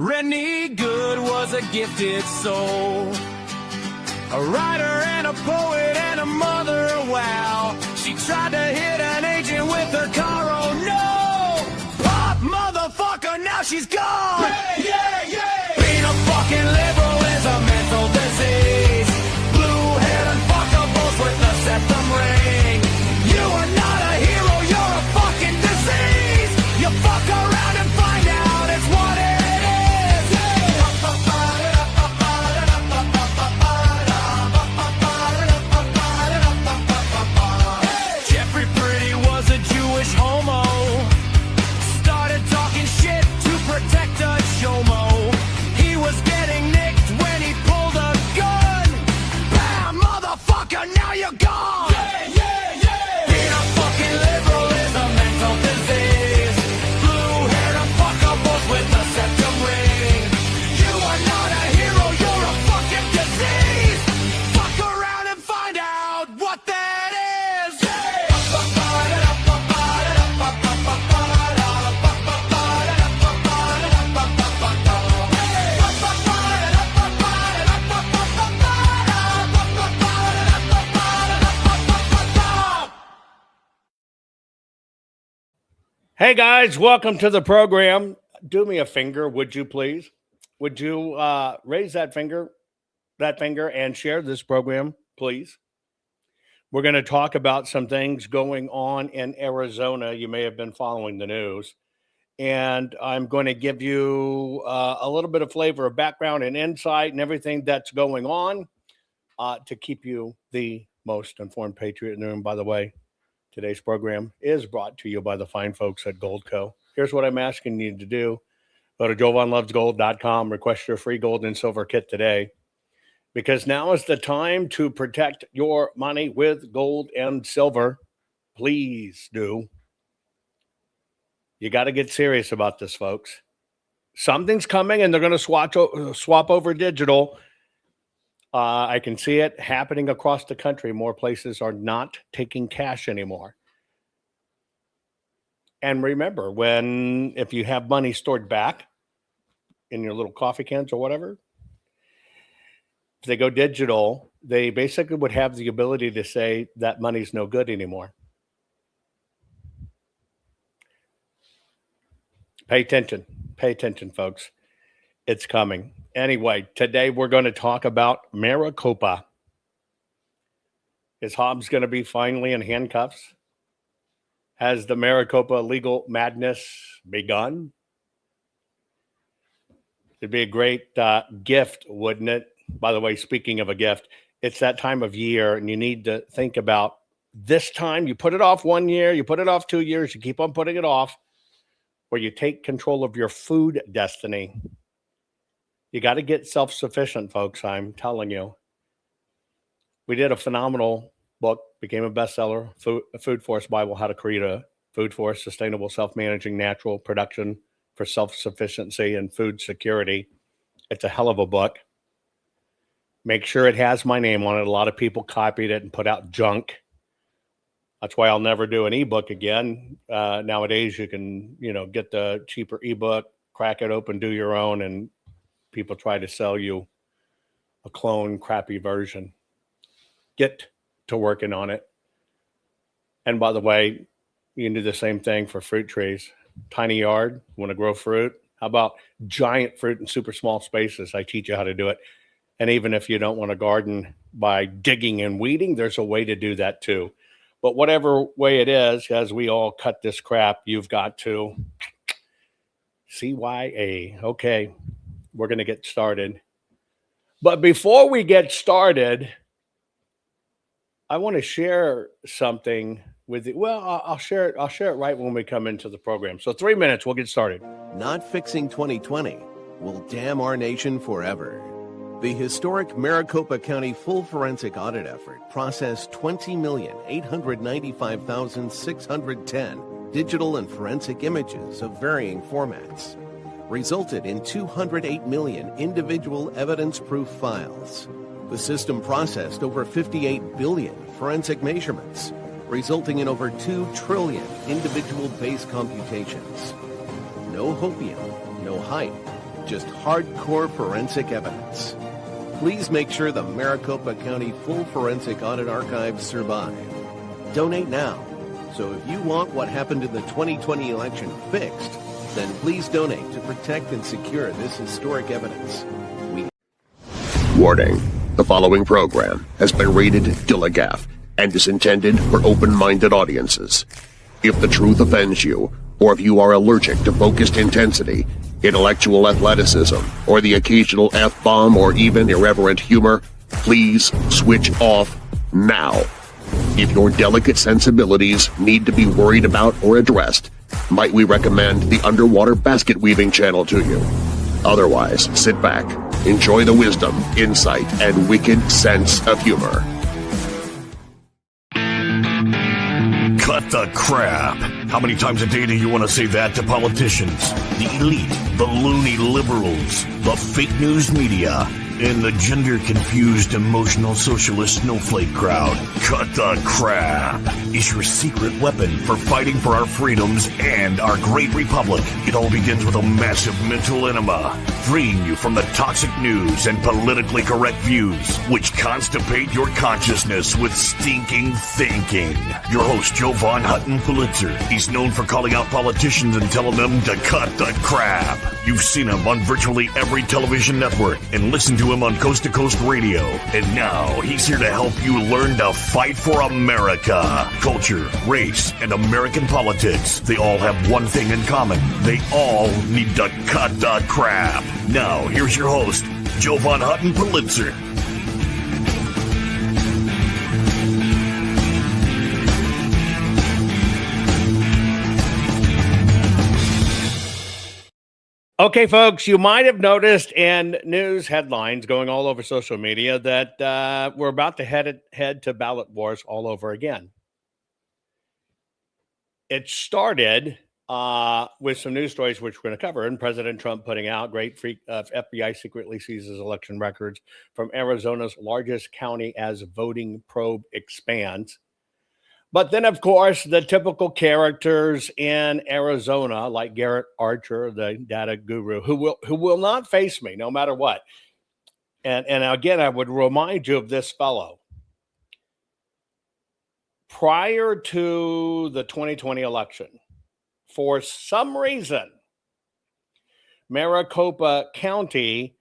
Rennie Good was a gifted soul, a writer and a poet and a mother, wow. She tried to hit an agent with her car, oh no. Pop, motherfucker, now she's gone. Being a fucking liberal is a mental disease. Blue-haired fuckables with the septum ring. You are not a hero, you're a fucking disease. You fuck around and find out it's what it is. Jeffrey Pretty was a Jewish homo. Started talking shit to protect a chomo. He was getting nicked when he pulled a gun. Bam, motherfucker, now you're gone. Being a fucking liberal is a mental disease. Blue-haired fuckables with the septum ring. You are not a hero, you're a fucking disease. Fuck around and find out what that is. Hey guys, welcome to the program. Do me a favor, would you please? Would you raise that finger and share this program, please? We're going to talk about some things going on in Arizona. You may have been following the news. And I'm going to give you a little bit of flavor of background and insight and everything that's going on to keep you the most informed patriot in the room. By the way, today's program is brought to you by the fine folks at Goldco. Here's what I'm asking you to do. Go to jovanlovesgold.com, request your free gold and silver kit today, because now is the time to protect your money with gold and silver. Please do. You got to get serious about this, folks. Something's coming, and they're going to swap over digital. I can see it happening across the country. More places are not taking cash anymore. And remember, if you have money stored back in your little coffee cans or whatever, if they go digital, they basically would have the ability to say that money's no good anymore. Pay attention, folks. It's coming. Anyway, today we're going to talk about Maricopa. Is Hobbs going to be finally in handcuffs? Has the Maricopa legal madness begun? It'd be a great gift, wouldn't it? By the way, speaking of a gift, it's that time of year, and you need to think about this time. You put it off 1 year, you put it off 2 years, you keep on putting it off, where you take control of your food destiny. You got to get self-sufficient, folks. I'm telling you. We did a phenomenal book, became a bestseller, Food Force Bible, How to Create a Food Force, Sustainable Self-Managing Natural Production for Self-Sufficiency and Food Security. It's a hell of a book. Make sure it has my name on it. A lot of people copied it and put out junk. That's why I'll never do an ebook again. Nowadays, you can, get the cheaper ebook, crack it open, do your own, and people try to sell you a clone, crappy version. Get to working on it. And by the way, you can do the same thing for fruit trees. Tiny yard, want to grow fruit? How about giant fruit in super small spaces? I teach you how to do it. And even if you don't want to garden by digging and weeding, there's a way to do that too. But whatever way it is, as we all cut this crap, you've got to CYA. Okay, we're going to get started. But before we get started, I want to share something with you. Well, I'll share it right when we come into the program. So 3 minutes, we'll get started. Not fixing 2020 will damn our nation forever. The historic Maricopa County full forensic audit effort processed 20,895,610 digital and forensic images of varying formats, resulted in 208 million individual evidence-proof files. The system processed over 58 billion forensic measurements, resulting in over 2 trillion individual base computations. No hopium, no hype, just hardcore forensic evidence. Please make sure the Maricopa County Full Forensic Audit Archives survive. Donate now. So if you want what happened in the 2020 election fixed, then please donate to protect and secure this historic evidence. Warning. The following program has been rated Dilligaff and is intended for open-minded audiences. If the truth offends you, or if you are allergic to focused intensity, intellectual athleticism, or the occasional F-bomb or even irreverent humor, please switch off now. If your delicate sensibilities need to be worried about or addressed, might we recommend the Underwater Basket Weaving channel to you? Otherwise, sit back, enjoy the wisdom, insight, and wicked sense of humor. Cut the crap. How many times a day do you want to say that to politicians? The elite, the loony liberals, the fake news media, and the gender-confused emotional socialist snowflake crowd. Cut the crap is your secret weapon for fighting for our freedoms and our great republic. It all begins with a massive mental enema, freeing you from the toxic news and politically correct views, which constipate your consciousness with stinking thinking. Your host, Jovan Hutton Pulitzer. He's known for calling out politicians and telling them to cut the crap. You've seen him on virtually every television network and listened to him on Coast to Coast Radio. And now he's here to help you learn to fight for America. Culture, race, and American politics. They all have one thing in common. They all need to cut the crap. Now, here's your host, Jovan Hutton Pulitzer. Okay, folks, you might have noticed in news headlines going all over social media that we're about to head to ballot wars all over again. It started with some news stories which we're going to cover, and President Trump putting out great FBI secretly seizes election records from Arizona's largest county as voting probe expands. But then, of course, the typical characters in Arizona, like Garrett Archer, the data guru, who will not face me no matter what. And again, I would remind you of this fellow. Prior to the 2020 election, for some reason, Maricopa County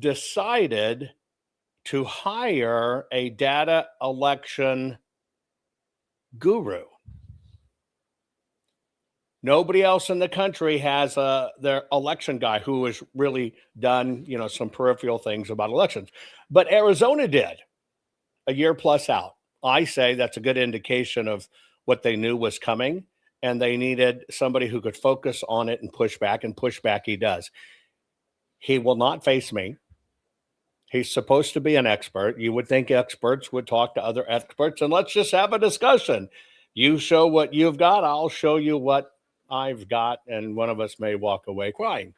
decided to hire a data election guru. Nobody else in the country has their election guy who has really done, some peripheral things about elections. But Arizona did a year plus out. I say that's a good indication of what they knew was coming, and they needed somebody who could focus on it and push back he does. He will not face me. He's supposed to be an expert. You would think experts would talk to other experts, and let's just have a discussion. You show what you've got, I'll show you what I've got, and one of us may walk away crying.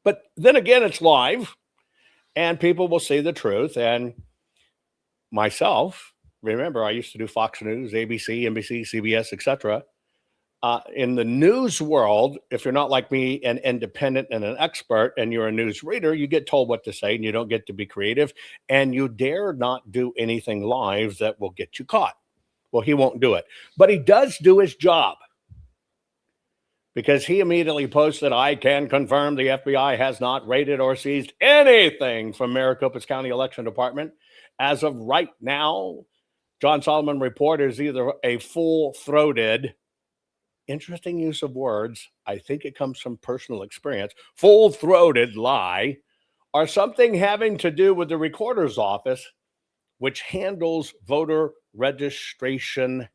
But then again, it's live, and people will see the truth. And myself, remember, I used to do Fox News, ABC, NBC, CBS, etc. In the news world, if you're not like me, an independent and an expert, and you're a news reader, you get told what to say, and you don't get to be creative, and you dare not do anything live that will get you caught. Well, he won't do it, but he does do his job, because he immediately posted, "I can confirm the FBI has not raided or seized anything from Maricopa's County Election Department. As of right now, John Solomon report is either a full-throated," interesting use of words, I think it comes from personal experience, "full-throated lie, or something having to do with the recorder's office, which handles voter registration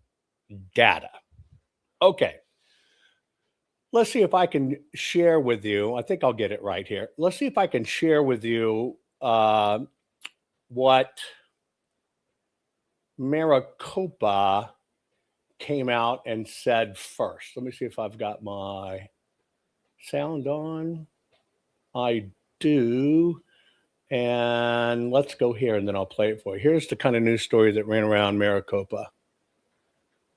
data." Okay. Let's see if I can share with you. I think I'll get it right here. Let's see if I can share with you what Maricopa came out and said first. Let me see if I've got my sound on. I do. And let's go here, and then I'll play it for you. Here's the kind of news story that ran around Maricopa.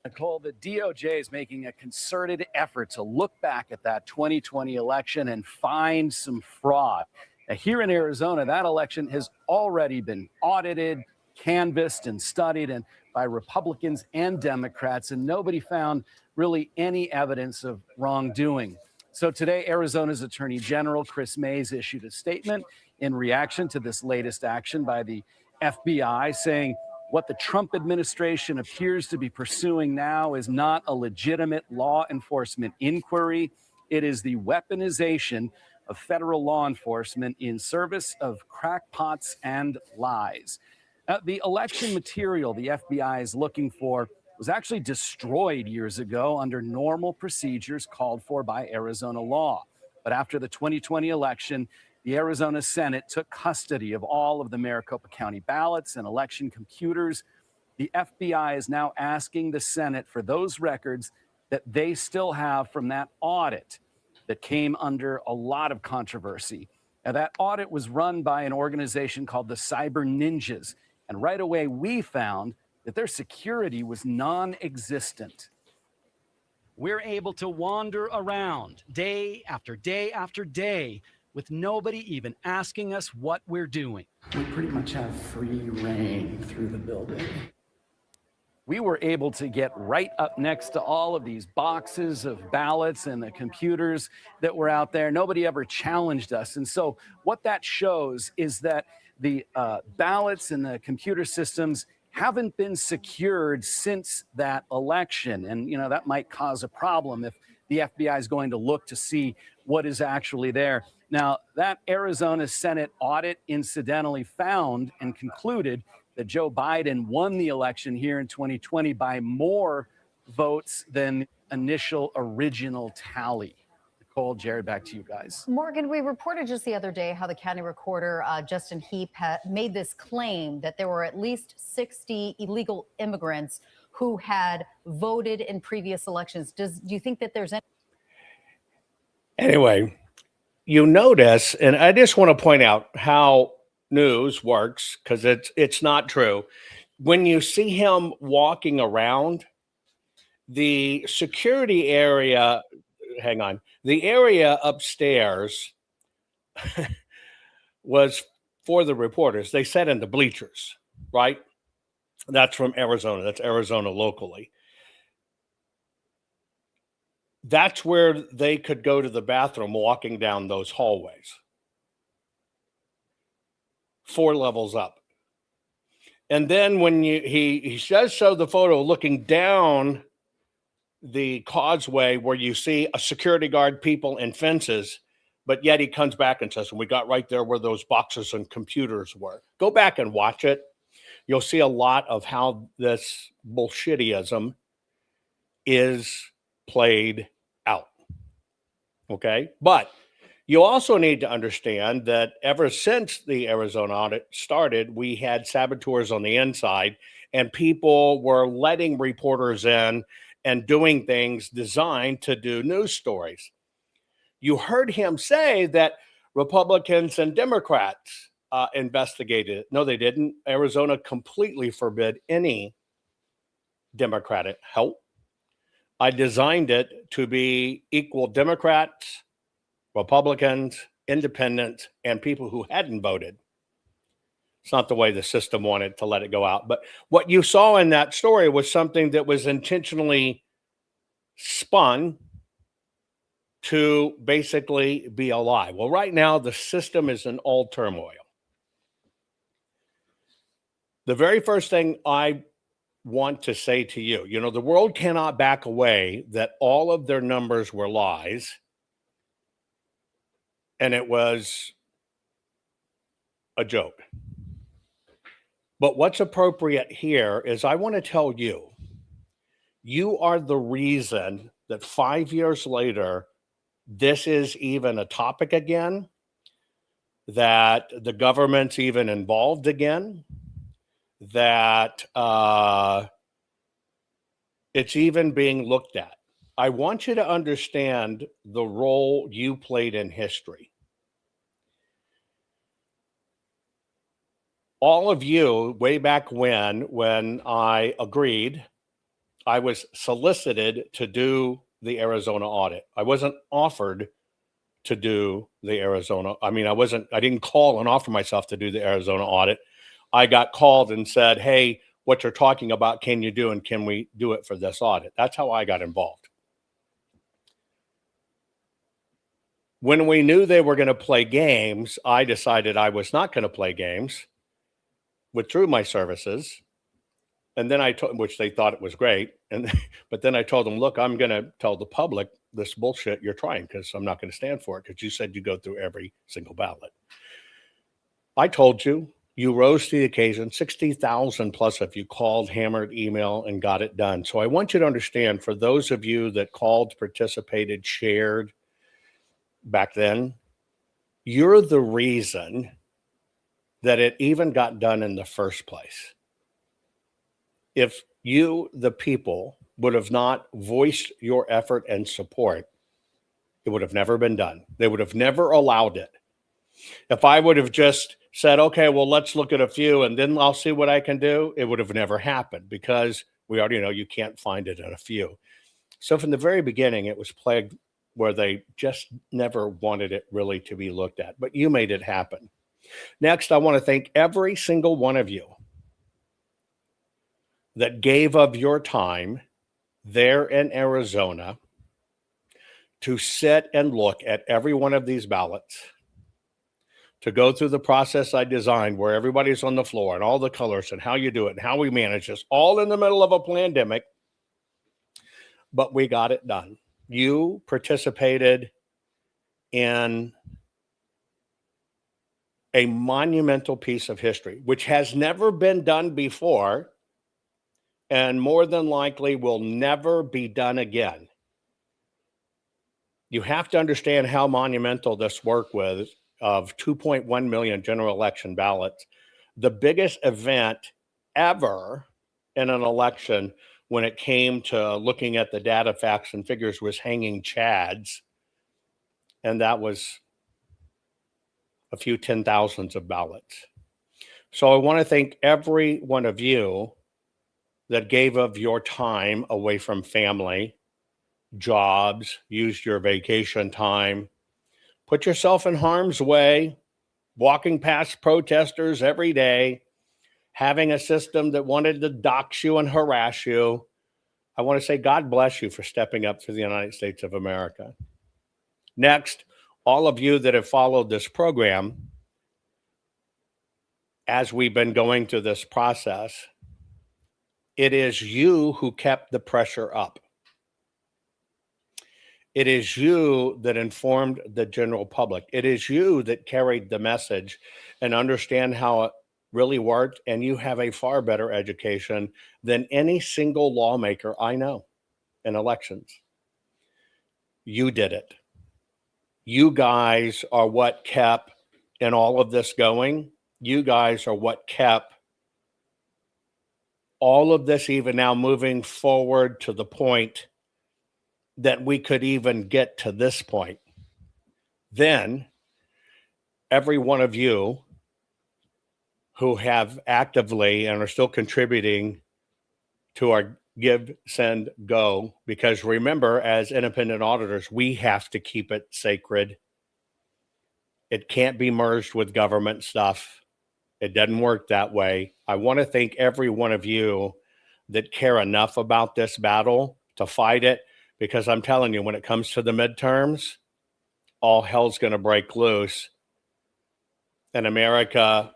Nicole, the DOJ is making a concerted effort to look back at that 2020 election and find some fraud. Now, here in Arizona, that election has already been audited, canvassed, and studied and by Republicans and Democrats, and nobody found really any evidence of wrongdoing. So today, Arizona's Attorney General Chris Mays issued a statement in reaction to this latest action by the FBI, saying what the Trump administration appears to be pursuing now is not a legitimate law enforcement inquiry. It is the weaponization of federal law enforcement in service of crackpots and lies. The election material the FBI is looking for was actually destroyed years ago under normal procedures called for by Arizona law. But after the 2020 election, the Arizona Senate took custody of all of the Maricopa County ballots and election computers. The FBI is now asking the Senate for those records that they still have from that audit that came under a lot of controversy. Now, that audit was run by an organization called the Cyber Ninjas. And right away, we found that their security was non-existent. We're able to wander around day after day after day with nobody even asking us what we're doing. We pretty much have free reign through the building. We were able to get right up next to all of these boxes of ballots and the computers that were out there. Nobody ever challenged us. And so what that shows is that the ballots and the computer systems haven't been secured since that election. And, you know, that might cause a problem if the FBI is going to look to see what is actually there. Now, that Arizona Senate audit incidentally found and concluded that Joe Biden won the election here in 2020 by more votes than initial original tally. Nicole, Jared, back to you guys. Morgan, we reported just the other day how the county recorder, Justin Heap, made this claim that there were at least 60 illegal immigrants who had voted in previous elections. Do you think that there's any? Anyway, you notice, and I just want to point out how news works because it's not true. When you see him walking around, the security area, hang on, the area upstairs was for the reporters. They sat in the bleachers, right? That's from Arizona. That's Arizona locally. That's where they could go to the bathroom walking down those hallways. 4 levels up. And then when he does show the photo looking down the causeway where you see a security guard, people, and fences, but yet he comes back and says, we got right there where those boxes and computers were. Go back and watch it. You'll see a lot of how this bullshittyism is played out. Okay? But you also need to understand that ever since the Arizona audit started, we had saboteurs on the inside, and people were letting reporters in and doing things designed to do news stories. You heard him say that Republicans and Democrats investigated it. No, they didn't. Arizona completely forbid any Democratic help. I designed it to be equal Democrats, Republicans, independents, and people who hadn't voted. It's not the way the system wanted to let it go out. But what you saw in that story was something that was intentionally spun to basically be a lie. Well, right now, the system is in all turmoil. The very first thing I want to say to you, you know, the world cannot back away that all of their numbers were lies. And it was a joke. But what's appropriate here is I want to tell you, you are the reason that 5 years later, this is even a topic again, that the government's even involved again, that it's even being looked at. I want you to understand the role you played in history. All of you, way back when I agreed I was solicited to do the Arizona audit. I wasn't offered to do the Arizona. I didn't call and offer myself to do the Arizona audit. I got called and said, hey, what you're talking about, can you do, and can we do it for this audit? That's how I got involved. When we knew they were going to play games, I decided I was not going to play games, withdrew my services, and then I told, which they thought it was great, but then I told them, look, I'm going to tell the public this bullshit you're trying, because I'm not going to stand for it, because you said you go through every single ballot. I told you, you rose to the occasion. 60,000 plus of you called, hammered, email, and got it done. So I want you to understand, for those of you that called, participated, shared back then, you're the reason that it even got done in the first place. If you, the people, would have not voiced your effort and support, it would have never been done. They would have never allowed it. If I would have just said, okay, well, let's look at a few and then I'll see what I can do, it would have never happened, because we already know you can't find it in a few. So from the very beginning, it was plagued where they just never wanted it really to be looked at, but you made it happen. Next, I want to thank every single one of you that gave of your time there in Arizona to sit and look at every one of these ballots, to go through the process I designed where everybody's on the floor and all the colors and how you do it and how we manage this, all in the middle of a pandemic, but we got it done. You participated in a monumental piece of history, which has never been done before and more than likely will never be done again. You have to understand how monumental this work was, of 2.1 million general election ballots, the biggest event ever in an election when it came to looking at the data, facts, and figures, was hanging chads. And that was a few 10,000s of ballots. So I want to thank every one of you that gave of your time away from family, jobs, used your vacation time, put yourself in harm's way, walking past protesters every day, having a system that wanted to dox you and harass you. I want to say God bless you for stepping up for the United States of America. Next, all of you that have followed this program as we've been going through this process, it is you who kept the pressure up. It is you that informed the general public. It is you that carried the message and understand how it really worked. And you have a far better education than any single lawmaker I know in elections. You did it. You guys are what kept in all of this going. You guys are what kept all of this even now moving forward to the point that we could even get to this point. Then every one of you who have actively and are still contributing to our Give, Send, Go, because remember, as independent auditors, we have to keep it sacred. It can't be merged with government stuff. It doesn't work that way. I want to thank every one of you that care enough about this battle to fight it, because I'm telling you, when it comes to the midterms, all hell's going to break loose. And America,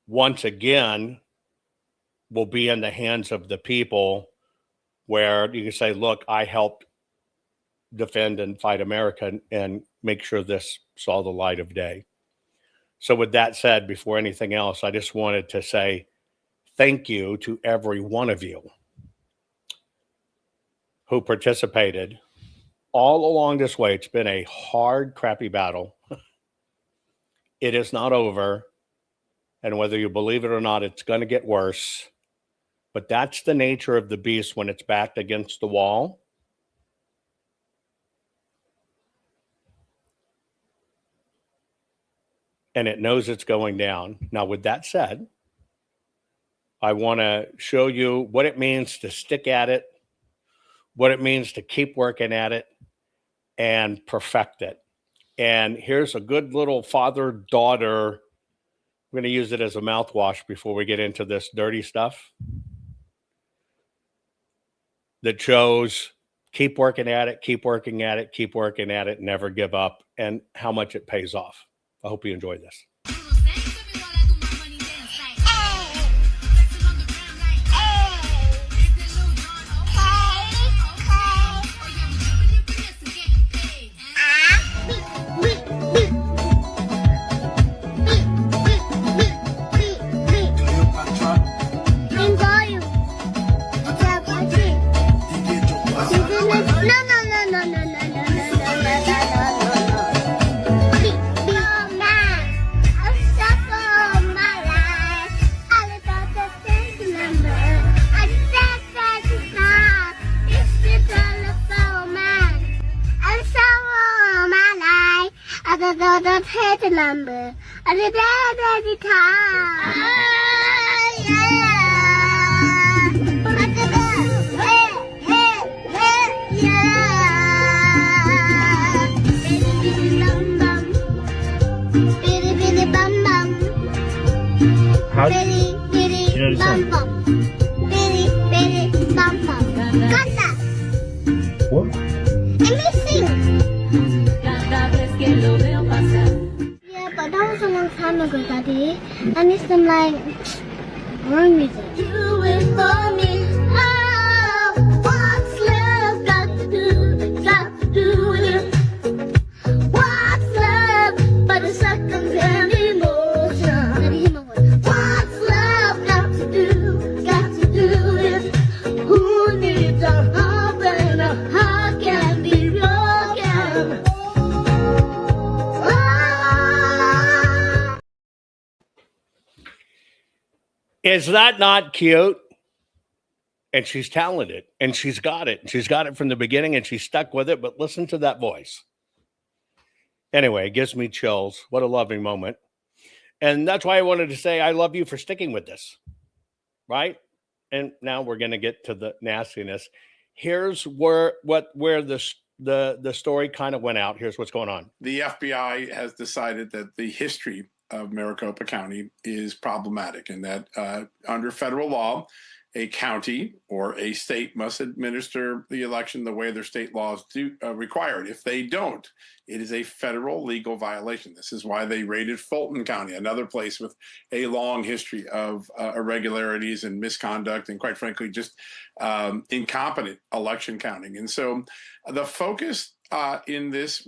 once again, will be in the hands of the people, where you can say, look, I helped defend and fight America and make sure this saw the light of day. So with that said, before anything else, I just wanted to say thank you to every one of you who participated all along this way. It's been a hard, crappy battle. It is not over. And whether you believe it or not, it's going to get worse. But that's the nature of the beast when it's backed against the wall. And it knows it's going down. Now, with that said, I want to show you what it means to stick at it what it means to keep working at it and perfect it. And here's a good little father-daughter. I'm going to use it as a mouthwash before we get into this dirty stuff that shows keep working at it, keep working at it, keep working at it, never give up, and how much it pays off. I hope you enjoy this. Number. How do you know the song? What? Let me sing. Yeah, but that was a long time ago, Daddy. I need some like wrong music. Do it for me. Oh, what's love got to do? Got to do with it. What's love but a second-hand emotion? Let me hear my voice. What's love got to do? Got to do with who needs a hug and a heart can be broken. Is that not cute? And she's talented, and she's got it. She's got it from the beginning, and she's stuck with it, but listen to that voice. Anyway, it gives me chills. What a loving moment. And that's why I wanted to say I love you for sticking with this, right? And now we're going to get to the nastiness. Here's where the story kind of went out. Here's what's going on. The FBI has decided that the history of Maricopa County is problematic, and that under federal law, a county or a state must administer the election the way their state laws do require it. If they don't, it is a federal legal violation. This is why they raided Fulton County, another place with a long history of irregularities and misconduct, and quite frankly, just incompetent election counting. And so the focus in this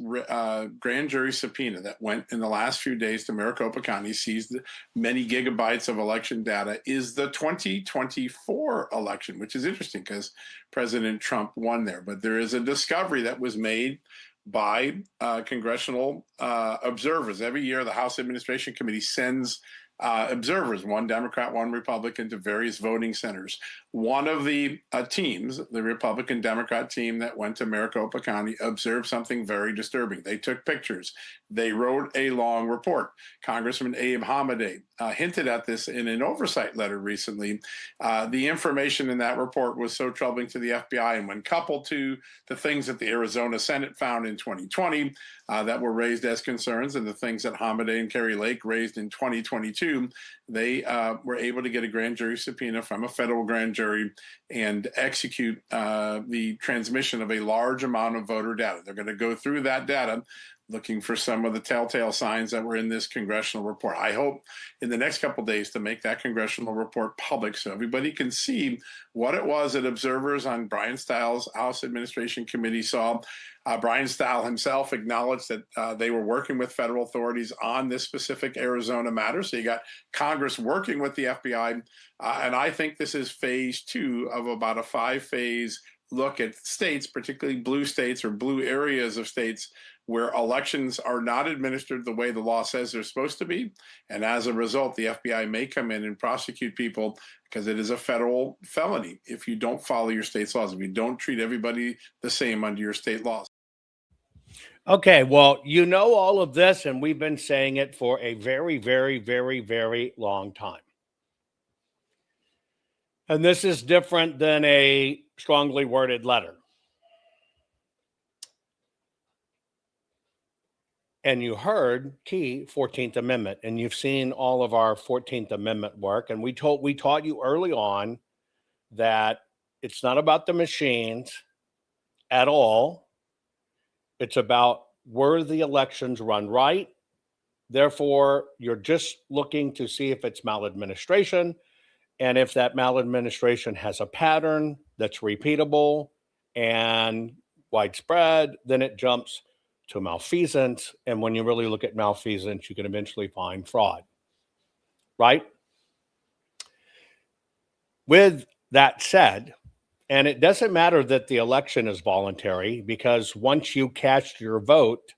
grand jury subpoena that went in the last few days to Maricopa County, seized many gigabytes of election data, is the 2024 election, which is interesting because President Trump won there. But there is a discovery that was made by congressional observers. Every year, the House Administration Committee sends observers, one Democrat, one Republican, to various voting centers. One of the teams, the Republican-Democrat team that went to Maricopa County, observed something very disturbing. They took pictures. They wrote a long report. Congressman Abe Hamadeh hinted at this in an oversight letter recently. The information in that report was so troubling to the FBI, and when coupled to the things that the Arizona Senate found in 2020 that were raised as concerns, and the things that Hamadeh and Kerry Lake raised in 2022, they were able to get a grand jury subpoena from a federal grand jury and execute the transmission of a large amount of voter data. They're going to go through that data, looking for some of the telltale signs that were in this congressional report. I hope in the next couple of days to make that congressional report public so everybody can see what it was that observers on Brian Stiles' House Administration Committee saw. Brian Stile himself acknowledged that they were working with federal authorities on this specific Arizona matter. So you got Congress working with the FBI. And I think this is phase 2 of about a 5-phase look at states, particularly blue states or blue areas of states, where elections are not administered the way the law says they're supposed to be. And as a result, the FBI may come in and prosecute people because it is a federal felony if you don't follow your state's laws, if you don't treat everybody the same under your state laws. Okay, well, you know all of this, and we've been saying it for a very, very, very, very long time. And this is different than a strongly worded letter. And you heard key 14th Amendment, and you've seen all of our 14th Amendment work. And we taught you early on that it's not about the machines at all. It's about, were the elections run right? Therefore, you're just looking to see if it's maladministration. And if that maladministration has a pattern that's repeatable and widespread, then it jumps to malfeasance. And when you really look at malfeasance, you can eventually find fraud, right? With that said, and it doesn't matter that the election is voluntary, because once you cast your vote,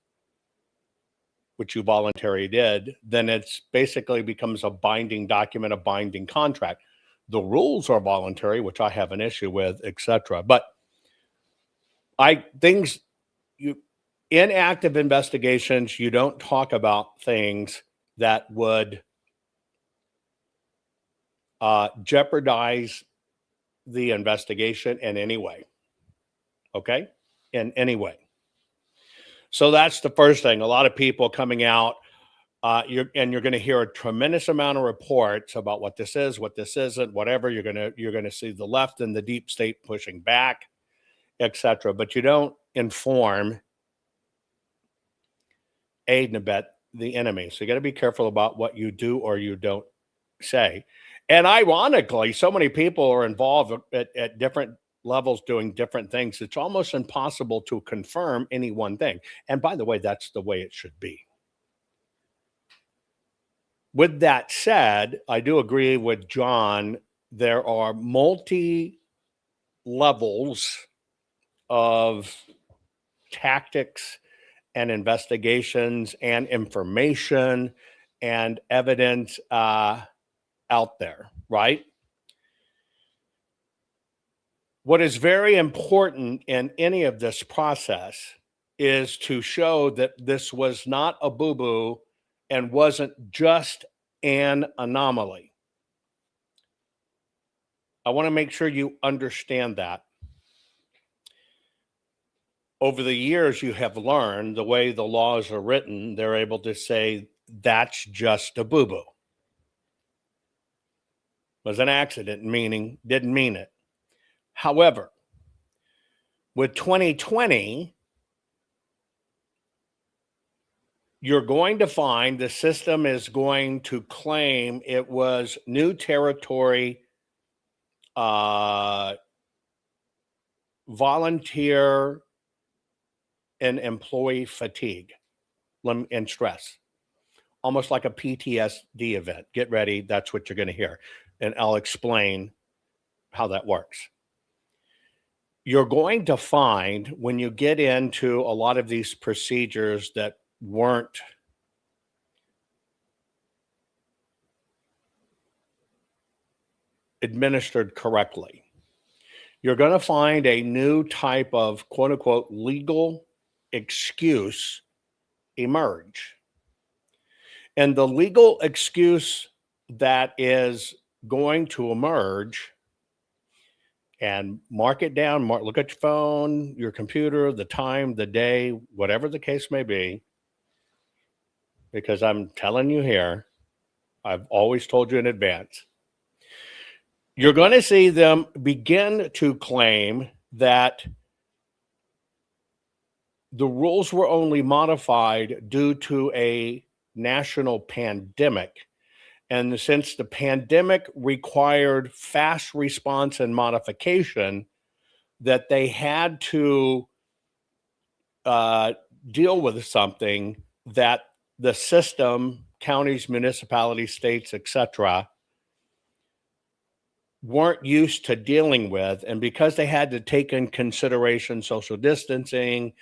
which you voluntarily did, then it's basically becomes a binding document, a binding contract. The rules are voluntary, which I have an issue with, etc. But in active investigations, you don't talk about things that would jeopardize the investigation in any way. Okay? In any way. So that's the first thing. A lot of people coming out, you're going to hear a tremendous amount of reports about what this is, what this isn't, whatever. You're going to see the left and the deep state pushing back, etc. But you don't inform, aid, and abet the enemy. So you got to be careful about what you do or you don't say. And ironically, so many people are involved at different levels doing different things. It's almost impossible to confirm any one thing. And by the way, that's the way it should be. With that said, I do agree with John. There are multi levels of tactics and investigations and information and evidence out there, right? What is very important in any of this process is to show that this was not a boo-boo and wasn't just an anomaly. I want to make sure you understand that. Over the years, you have learned the way the laws are written, they're able to say, that's just a boo-boo. Was an accident, didn't mean it. However, with 2020, you're going to find the system is going to claim it was new territory, volunteer and employee fatigue and stress, almost like a PTSD event. Get ready. That's what you're going to hear. And I'll explain how that works. You're going to find when you get into a lot of these procedures that weren't administered correctly, you're going to find a new type of quote unquote legal excuse emerge. And the legal excuse that is going to emerge, and mark it down, look at your phone, your computer, the time, the day, whatever the case may be, because I'm telling you here, I've always told you in advance, you're going to see them begin to claim that the rules were only modified due to a national pandemic. And since the pandemic required fast response and modification, that they had to deal with something that the system, counties, municipalities, states, etc., weren't used to dealing with. And because they had to take in consideration social distancing,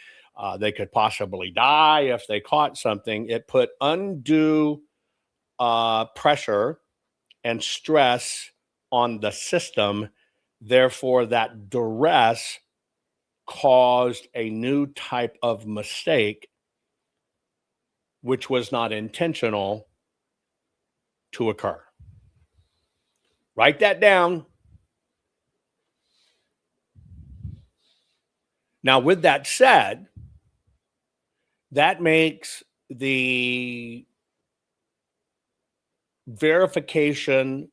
they could possibly die if they caught something. It put undue pressure and stress on the system. Therefore, that duress caused a new type of mistake, which was not intentional to occur. Write that down. Now, with that said, that makes the verification,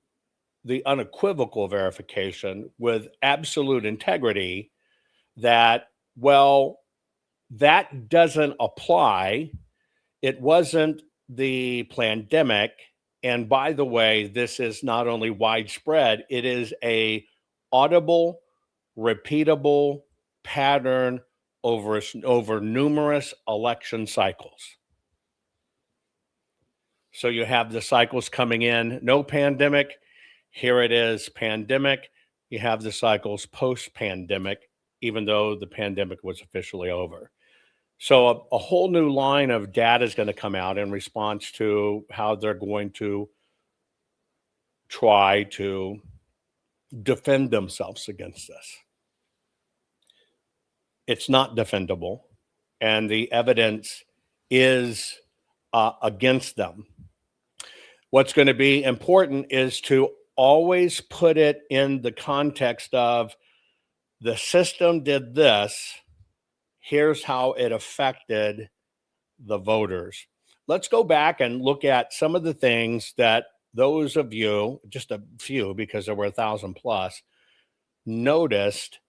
the unequivocal verification with absolute integrity that, well, that doesn't apply. It wasn't the pandemic. And by the way, this is not only widespread, it is a audible, repeatable pattern over numerous election cycles. So you have the cycles coming in, no pandemic, here it is, pandemic. You have the cycles post-pandemic, even though the pandemic was officially over. So a whole new line of data is going to come out in response to how they're going to try to defend themselves against this. It's not defendable, and the evidence is against them. What's going to be important is to always put it in the context of the system did this, here's how it affected the voters. Let's go back and look at some of the things that those of you, just a few because there were 1,000 plus, noticed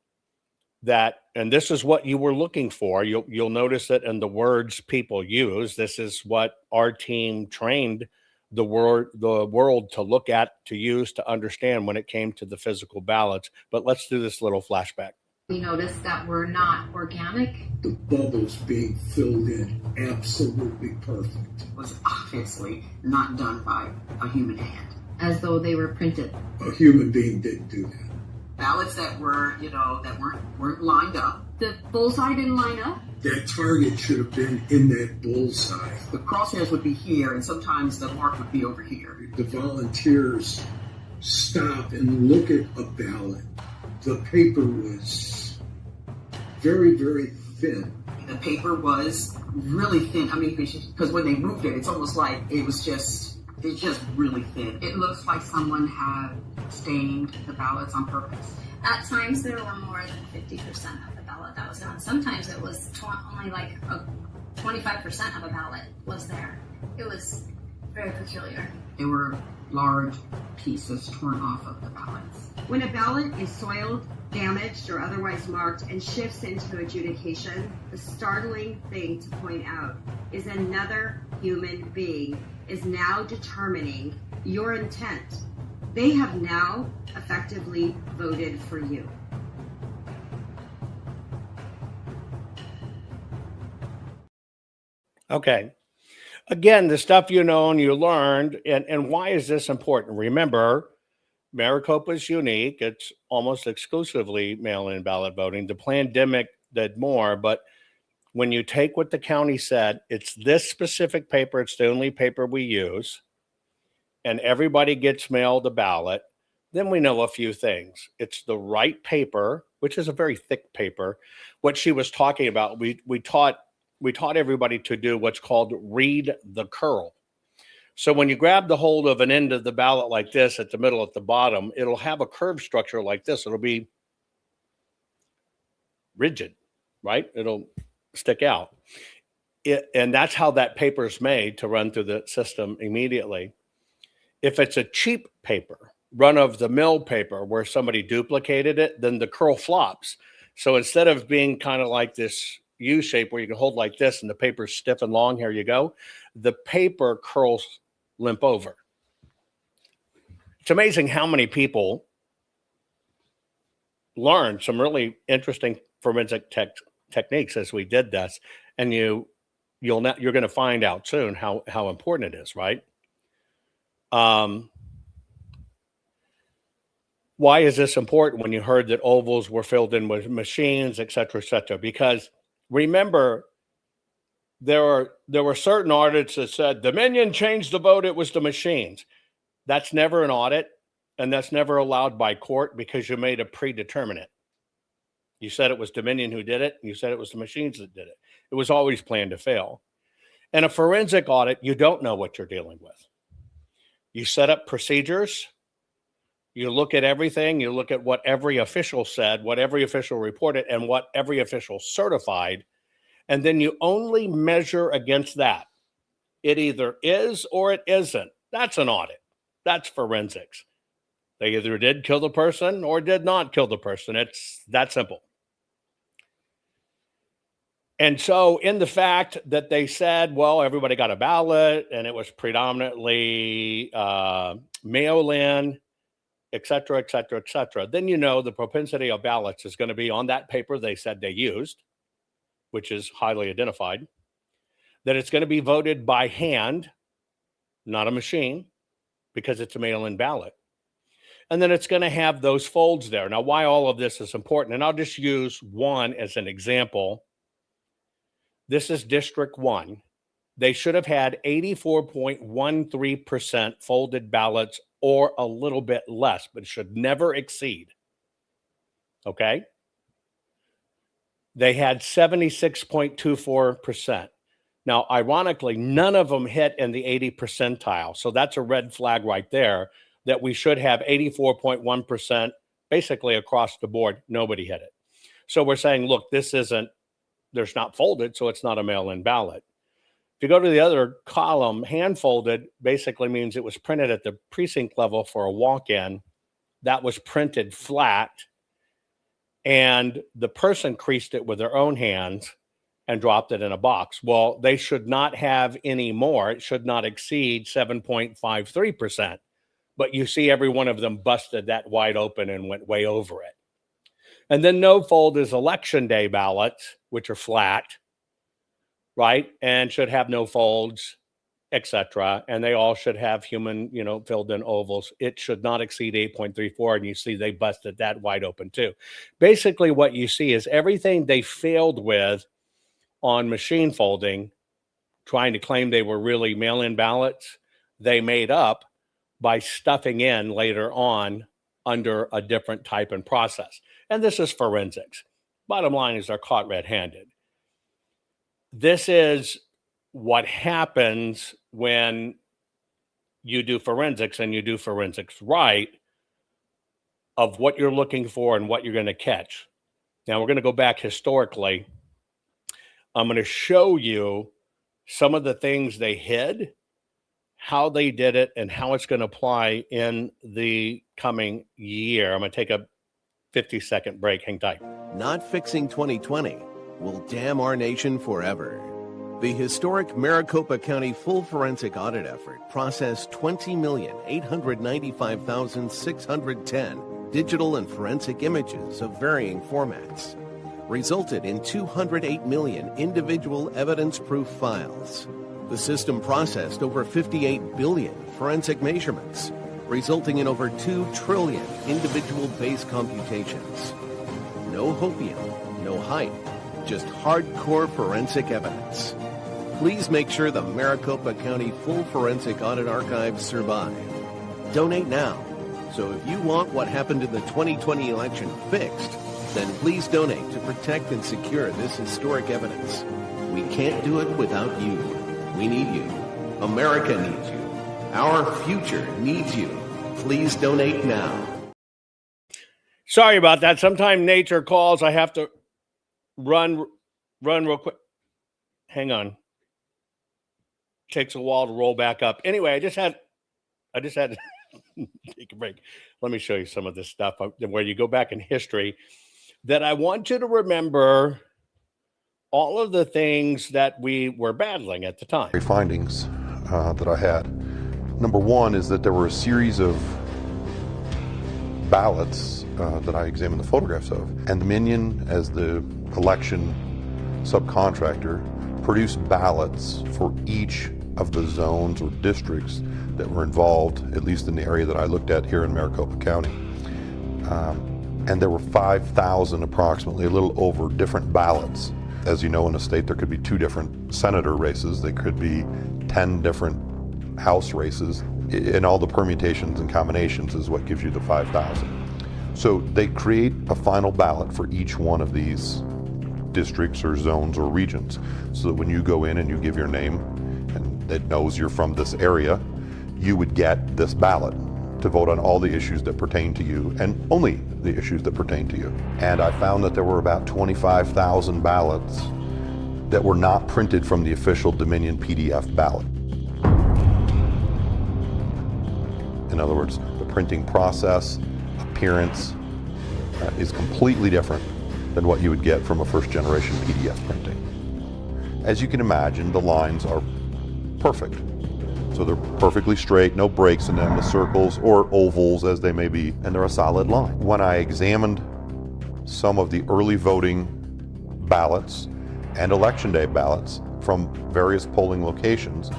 that, and this is what you were looking for. You'll notice it in the words people use. This is what our team trained the world to look at, to use, to understand when it came to the physical ballots. But let's do this little flashback. We noticed that we're not organic. The bubbles being filled in absolutely perfect. Was obviously not done by a human hand. As though they were printed. A human being didn't do that. Ballots that were, that weren't lined up. The bullseye didn't line up. That target should have been in that bullseye. The crosshairs would be here, and sometimes the mark would be over here. The volunteers stop and look at a ballot. The paper was very, very thin. The paper was really thin. I mean, because when they moved it, it's almost like it's just really thin. It looks like someone had stained the ballots on purpose. At times, there were more than 50% of the ballot that was done. Sometimes it was only like 25% of a ballot was there. It was very peculiar. There were large pieces torn off of the ballots. When a ballot is soiled, damaged, or otherwise marked and shifts into adjudication, the startling thing to point out is another human being is now determining your intent. They have now effectively voted for you. Okay. Again, the stuff you know and you learned, and why is this important? Remember, Maricopa is unique. It's almost exclusively mail-in ballot voting. The pandemic did more, but when you take what the county said, it's this specific paper, it's the only paper we use, and everybody gets mailed a ballot, then we know a few things. It's the right paper, which is a very thick paper. What she was talking about, we taught everybody to do what's called read the curl. So when you grab the hold of an end of the ballot like this at the middle at the bottom, it'll have a curved structure like this. It'll be rigid, right? It'll stick out. And that's how that paper is made to run through the system immediately. If it's a cheap paper, run-of-the-mill paper where somebody duplicated it, then the curl flops. So instead of being kind of like this U shape where you can hold like this and the paper's stiff and long, here you go, the paper curls limp over. It's amazing how many people learned some really interesting forensic techniques as we did this, and you're going to find out soon how important it is, right? Why is this important when you heard that ovals were filled in with machines, et cetera, et cetera? Because remember, there were certain audits that said Dominion changed the vote, it was the machines. That's never an audit, and that's never allowed by court because you made a predeterminate. You said it was Dominion who did it, and you said it was the machines that did it. It was always planned to fail. In a forensic audit, you don't know what you're dealing with. You set up procedures. You look at everything. You look at what every official said, what every official reported, and what every official certified. And then you only measure against that. It either is or it isn't. That's an audit. That's forensics. They either did kill the person or did not kill the person. It's that simple. And so in the fact that they said, well, everybody got a ballot and it was predominantly mail-in, et cetera, et cetera, et cetera, then you know the propensity of ballots is going to be on that paper they said they used, which is highly identified, that it's going to be voted by hand, not a machine, because it's a mail-in ballot. And then it's going to have those folds there. Now, why all of this is important, and I'll just use one as an example. This is District 1. They should have had 84.13% folded ballots or a little bit less, but it should never exceed. Okay? They had 76.24%. Now, ironically, none of them hit in the 80 percentile. So that's a red flag right there that we should have 84.1% basically across the board. Nobody hit it. So we're saying, look, there's not folded, so it's not a mail-in ballot. If you go to the other column, hand folded basically means it was printed at the precinct level for a walk-in. That was printed flat, and the person creased it with their own hands and dropped it in a box. Well, they should not have any more. It should not exceed 7.53%. But you see every one of them busted that wide open and went way over it. And then no fold is election day ballots, which are flat, right? And should have no folds, etc. And they all should have human, filled in ovals. It should not exceed 8.34. And you see they busted that wide open too. Basically what you see is everything they failed with on machine folding, trying to claim they were really mail-in ballots, they made up by stuffing in later on under a different type and process. And this is forensics. Bottom line is they're caught red-handed. This is what happens when you do forensics and you do forensics right, of what you're looking for and what you're going to catch. Now we're going to go back historically. I'm going to show you some of the things they hid, how they did it, and how it's going to apply in the coming year. I'm going to take a 50-second break. Hang tight. Not fixing 2020 will damn our nation forever. The historic Maricopa County full forensic audit effort processed 20,895,610 digital and forensic images of varying formats, resulted in 208 million individual evidence-proof files. The system processed over 58 billion forensic measurements, resulting in over 2 trillion individual base computations. No hopium, no hype, just hardcore forensic evidence. Please make sure the Maricopa County Full Forensic Audit Archives survive. Donate now. So if you want what happened in the 2020 election fixed, then please donate to protect and secure this historic evidence. We can't do it without you. We need you. America needs you. Our future needs you. Please donate now. Sorry about that. Sometimes nature calls. I have to run real quick. Hang on. Takes a while to roll back up. Anyway, I just had to take a break. Let me show you some of this stuff where you go back in history that I want you to remember all of the things that we were battling at the time. Findings that I had. Number one is that there were a series of ballots that I examined the photographs of, and Dominion, as the election subcontractor, produced ballots for each of the zones or districts that were involved, at least in the area that I looked at here in Maricopa County. And there were 5,000 approximately, a little over, different ballots. As you know, in a state, there could be 2 different senator races. There could be 10 different House races. And all the permutations and combinations is what gives you the 5,000. So they create a final ballot for each one of these districts or zones or regions, so that when you go in and you give your name and it knows you're from this area, you would get this ballot to vote on all the issues that pertain to you, and only the issues that pertain to you. And I found that there were about 25,000 ballots that were not printed from the official Dominion PDF ballot. In other words, the printing process, appearance is completely different than what you would get from a first-generation PDF printing. As you can imagine, the lines are perfect. So they're perfectly straight, no breaks in them, the circles or ovals as they may be, and they're a solid line. When I examined some of the early voting ballots and election day ballots from various polling locations,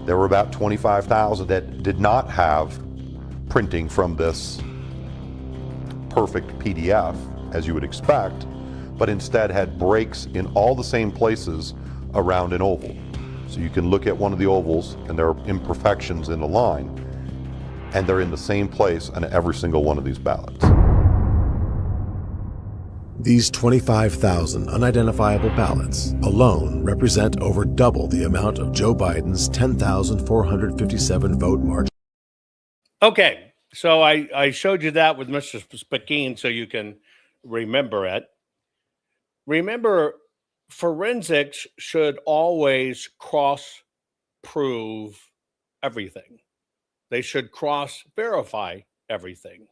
there were about 25,000 that did not have printing from this perfect PDF, as you would expect, but instead had breaks in all the same places around an oval. So you can look at one of the ovals and there are imperfections in the line, and they're in the same place on every single one of these ballots. These 25,000 unidentifiable ballots alone represent over double the amount of Joe Biden's 10,457 vote margin. Okay, so I showed you that with Mr. Spakeen so you can remember it. Remember, forensics should always cross-prove everything. They should cross-verify everything.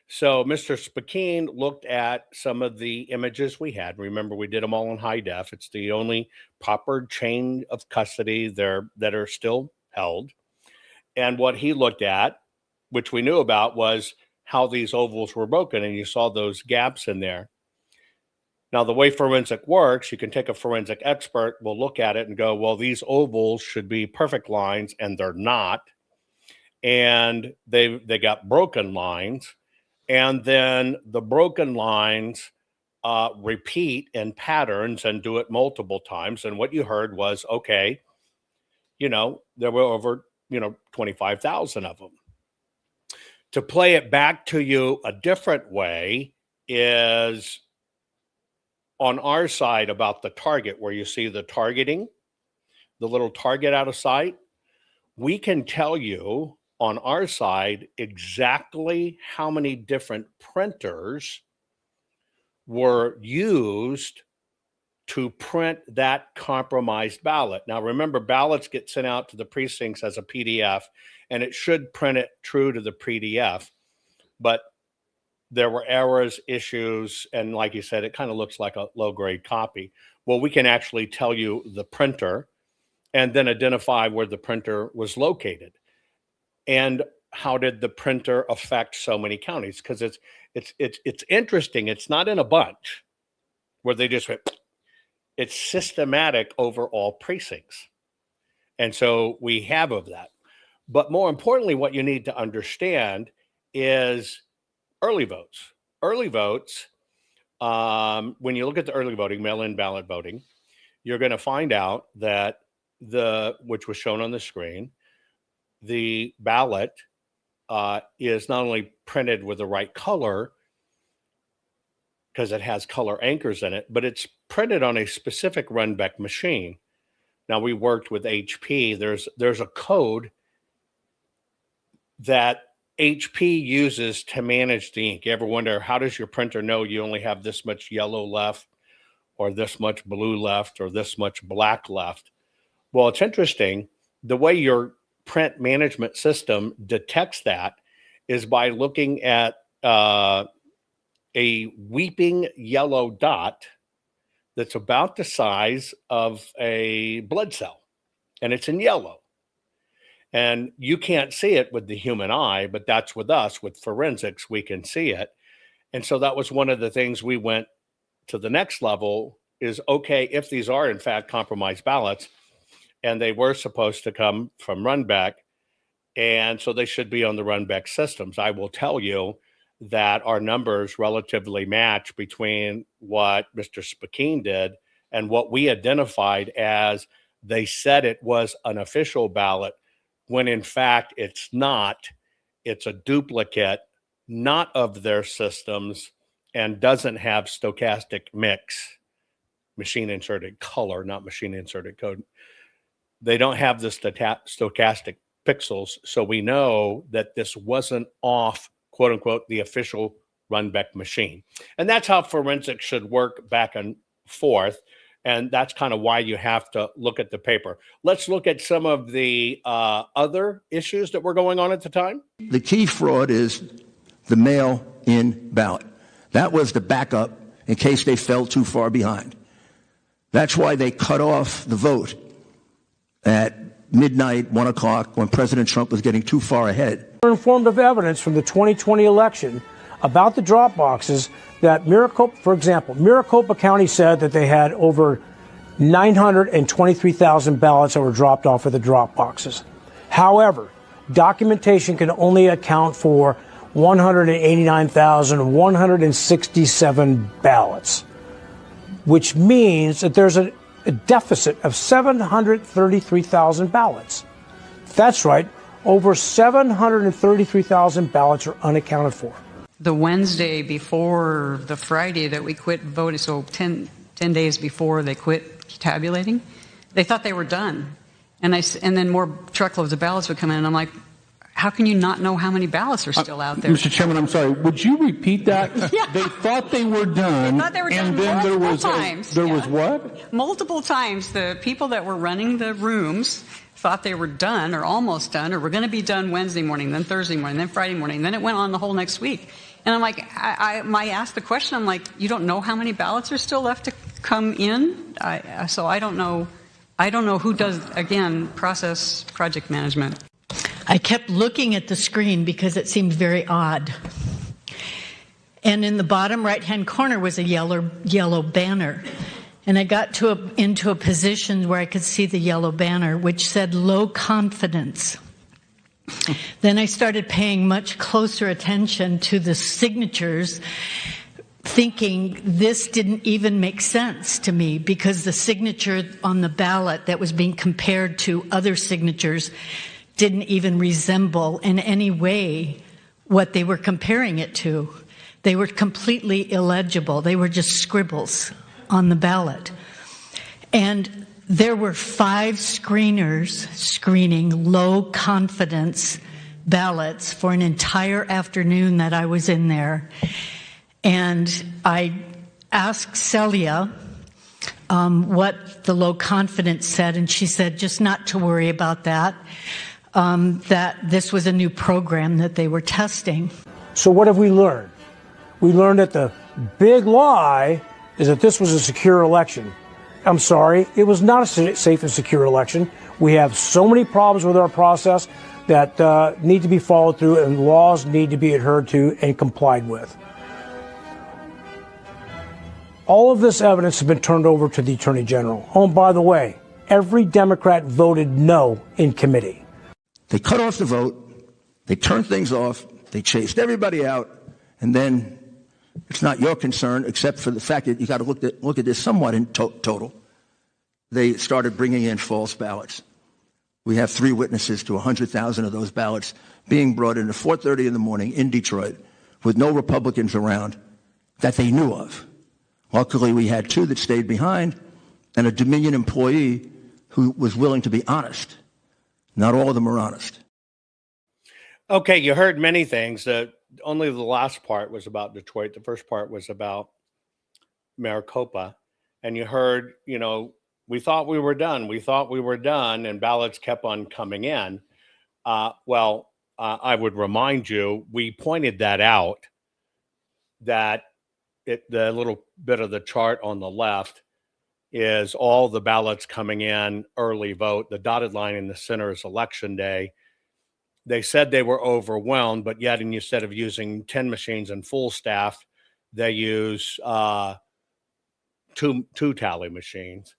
So Mr. Spakeen looked at some of the images we had. Remember, we did them all in high def. It's the only proper chain of custody there that are still held. And what he looked at, which we knew about, was how these ovals were broken. And you saw those gaps in there. Now, the way forensic works, you can take a forensic expert, will look at it and go, well, these ovals should be perfect lines, and they're not. And they got broken lines. And then the broken lines repeat in patterns and do it multiple times. And what you heard was, okay, there were over, 25,000 of them. To play it back to you a different way is on our side about the target, where you see the targeting, the little target out of sight. We can tell you on our side exactly how many different printers were used to print that compromised ballot. Now, remember, ballots get sent out to the precincts as a PDF, and it should print it true to the PDF. But there were errors, issues, and like you said, it kind of looks like a low-grade copy. Well, we can actually tell you the printer and then identify where the printer was located. And how did the printer affect so many counties? Because it's interesting. It's not in a bunch where they just went. It's systematic over all precincts. And so we have of that. But more importantly, what you need to understand is early votes. Early votes, when you look at the early voting, mail-in ballot voting, you're going to find out that which was shown on the screen, the ballot is not only printed with the right color, because it has color anchors in it, but it's printed on a specific Runbeck machine. Now, we worked with HP. There's a code that HP uses to manage the ink. You ever wonder, how does your printer know you only have this much yellow left, or this much blue left, or this much black left? Well, it's interesting. The way your print management system detects that is by looking at a weeping yellow dot that's about the size of a blood cell, and it's in yellow. And you can't see it with the human eye, but that's with us, with forensics, we can see it. And so that was one of the things we went to the next level is, okay, if these are in fact compromised ballots, and they were supposed to come from Runbeck, and so they should be on the Runbeck systems. I will tell you that our numbers relatively match between what Mr. Spakeen did and what we identified as they said it was an official ballot, when in fact it's not. It's a duplicate, not of their systems, and doesn't have stochastic mix, machine inserted color, not machine inserted code. They don't have the stochastic pixels, so we know that this wasn't off, quote unquote, the official Runbeck machine. And that's how forensics should work back and forth. And that's kind of why you have to look at the paper. Let's look at some of the other issues that were going on at the time. The key fraud is the mail-in ballot. That was the backup in case they fell too far behind. That's why they cut off the vote at midnight, 1 o'clock, when President Trump was getting too far ahead. We're informed of evidence from the 2020 election about the drop boxes that Maricopa, for example, Maricopa County said that they had over 923,000 ballots that were dropped off of the drop boxes. However, documentation can only account for 189,167 ballots, which means that there's a deficit of 733,000 ballots. That's right, over 733,000 ballots are unaccounted for. The Wednesday before the Friday that we quit voting, so 10 days before they quit tabulating, they thought they were done. And then more truckloads of ballots would come in, and I'm like, how can you not know how many ballots are still out there? Mr. Chairman, I'm sorry. Would you repeat that? Yeah. They thought they were done. They thought they were done, and then there was times. There was what? Multiple times. The people that were running the rooms thought they were done or almost done, or were going to be done Wednesday morning, then Thursday morning, then Friday morning. Then it went on the whole next week. And I'm like, I asked the question, I'm like, you don't know how many ballots are still left to come in? So I don't know. I don't know who does, again, process project management. I kept looking at the screen because it seemed very odd. And in the bottom right-hand corner was a yellow banner. And I got into a position where I could see the yellow banner, which said low confidence. Then I started paying much closer attention to the signatures, thinking this didn't even make sense to me because the signature on the ballot that was being compared to other signatures didn't even resemble in any way what they were comparing it to. They were completely illegible. They were just scribbles on the ballot. And there were 5 screeners screening low confidence ballots for an entire afternoon that I was in there. And I asked Celia what the low confidence said, and she said just not to worry about that, that this was a new program that they were testing. So what have we learned? We learned that the big lie is that this was a secure election. I'm sorry, it was not a safe and secure election. We have so many problems with our process that need to be followed through, and laws need to be adhered to and complied with. All of this evidence has been turned over to the Attorney General. Oh, and by the way, every Democrat voted no in committee. They cut off the vote, they turned things off, they chased everybody out, and then it's not your concern, except for the fact that you got to look at this somewhat in total. They started bringing in false ballots. We have 3 witnesses to 100,000 of those ballots being brought in at 4:30 in the morning in Detroit with no Republicans around that they knew of. Luckily, we had 2 that stayed behind and a Dominion employee who was willing to be honest. Not all of them are honest. Okay, you heard many things. Only the last part was about Detroit. The first part was about Maricopa. And you heard, we thought we were done. We thought we were done, and ballots kept on coming in. I would remind you, we pointed that out, that the little bit of the chart on the left is all the ballots coming in early vote. The dotted line in the center is election day. They said they were overwhelmed, but yet instead of using 10 machines and full staff, they use two tally machines.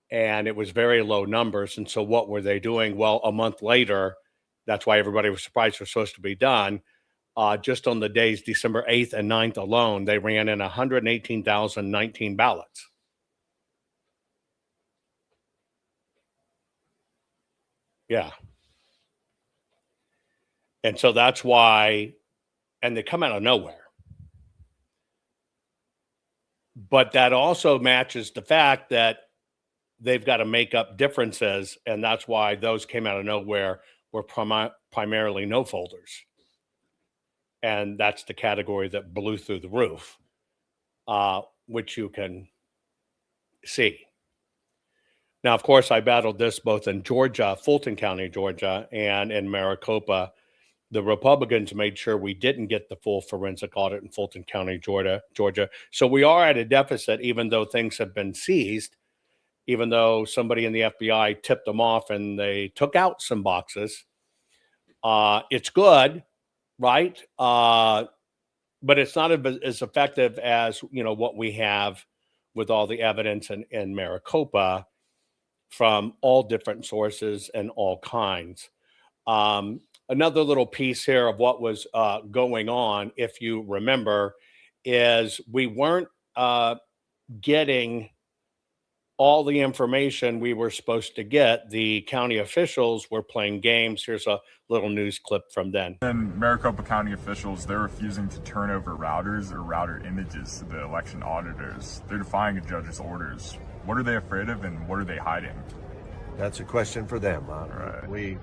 And it was very low numbers. And so what were they doing? Well, a month later, that's why everybody was surprised it was supposed to be done. Just on the days December 8th and 9th alone, they ran in 118,019 ballots. Yeah. And so that's why, and they come out of nowhere. But that also matches the fact that they've got to make up differences, and that's why those came out of nowhere were primarily no folders. And that's the category that blew through the roof, which you can see. Now, of course, I battled this both in Georgia, Fulton County, Georgia, and in Maricopa. The Republicans made sure we didn't get the full forensic audit in Fulton County, Georgia. So we are at a deficit, even though things have been seized, even though somebody in the FBI tipped them off and they took out some boxes. It's good, right? But it's not as effective as, what we have with all the evidence in Maricopa from all different sources and all kinds. Another little piece here of what was going on, if you remember, is we weren't getting all the information we were supposed to get. The county officials were playing games. Here's a little news clip from then. And Maricopa County officials, they're refusing to turn over routers or router images to the election auditors. They're defying a judge's orders. What are they afraid of, and what are they hiding? That's a question for them. Right.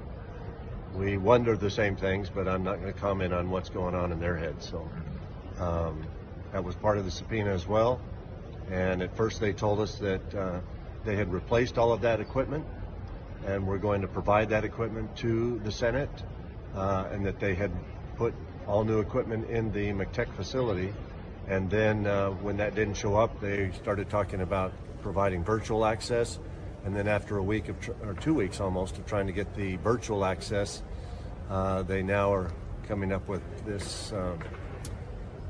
We wonder the same things, but I'm not going to comment on what's going on in their heads. So that was part of the subpoena as well. And at first they told us that they had replaced all of that equipment and were going to provide that equipment to the Senate, and that they had put all new equipment in the McTech facility. And then when that didn't show up, they started talking about providing virtual access. And then after a week or 2 weeks almost of trying to get the virtual access, they now are coming up with this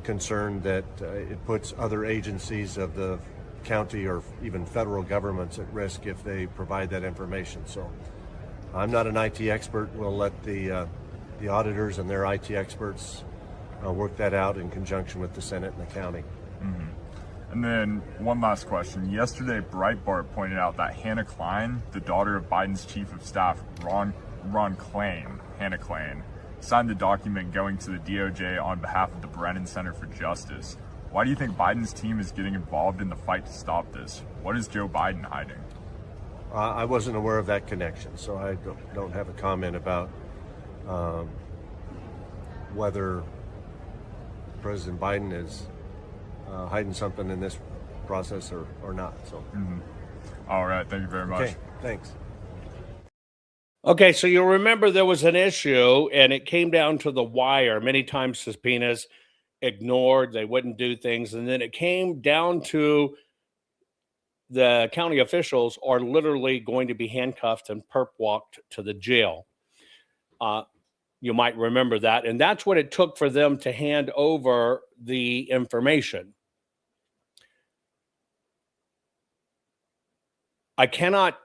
concern that it puts other agencies of the county or even federal governments at risk if they provide that information. So I'm not an IT expert. We'll let the auditors and their IT experts work that out in conjunction with the Senate and the county. Mm-hmm. And then one last question. Yesterday, Breitbart pointed out that Hannah Klein, the daughter of Biden's chief of staff, Ron Klain, Hannah Klain, signed the document going to the DOJ on behalf of the Brennan Center for Justice. Why do you think Biden's team is getting involved in the fight to stop this? What is Joe Biden hiding? I wasn't aware of that connection, so I don't have a comment about whether President Biden is hiding something in this process or not. So, All right, thank you very much. Okay, thanks. Okay, so you'll remember there was an issue and it came down to the wire. Many times subpoenas ignored, they wouldn't do things. And then it came down to the county officials are literally going to be handcuffed and perp walked to the jail. You might remember that. And that's what it took for them to hand over the information. I cannot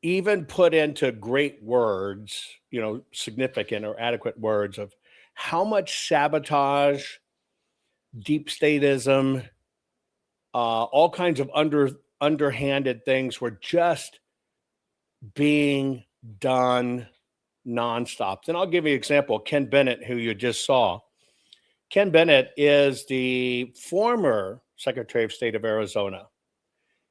even put into great words, significant or adequate words of how much sabotage, deep statism, all kinds of underhanded things were just being done nonstop. And I'll give you an example. Ken Bennett, who you just saw. Ken Bennett is the former Secretary of State of Arizona.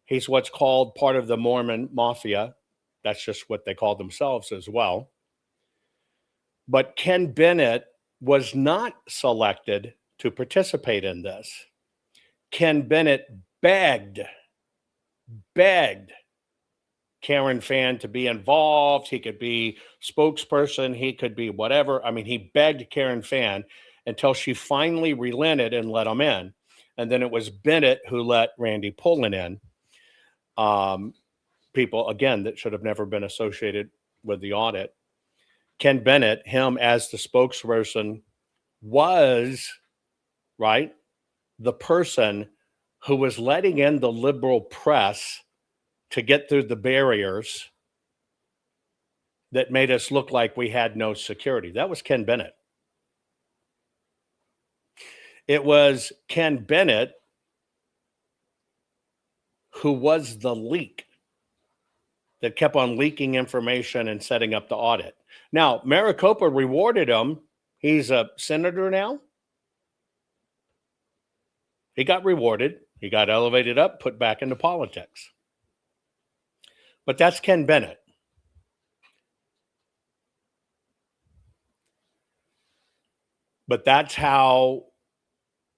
He's what's called part of the Mormon Mafia. That's just what they call themselves as well. But Ken Bennett was not selected to participate in this. Ken Bennett begged Karen Fann to be involved. He could be spokesperson. He could be whatever. I mean, he begged Karen Fann until she finally relented and let him in. And then it was Bennett who let Randy Pullen in. People, again, that should have never been associated with the audit. Ken Bennett, him as the spokesperson, was, right, the person who was letting in the liberal press to get through the barriers that made us look like we had no security. That was Ken Bennett. It was Ken Bennett who was the leak that kept on leaking information and setting up the audit. Now, Maricopa rewarded him. He's a senator now. He got rewarded. He got elevated up, put back into politics. But that's Ken Bennett. But that's how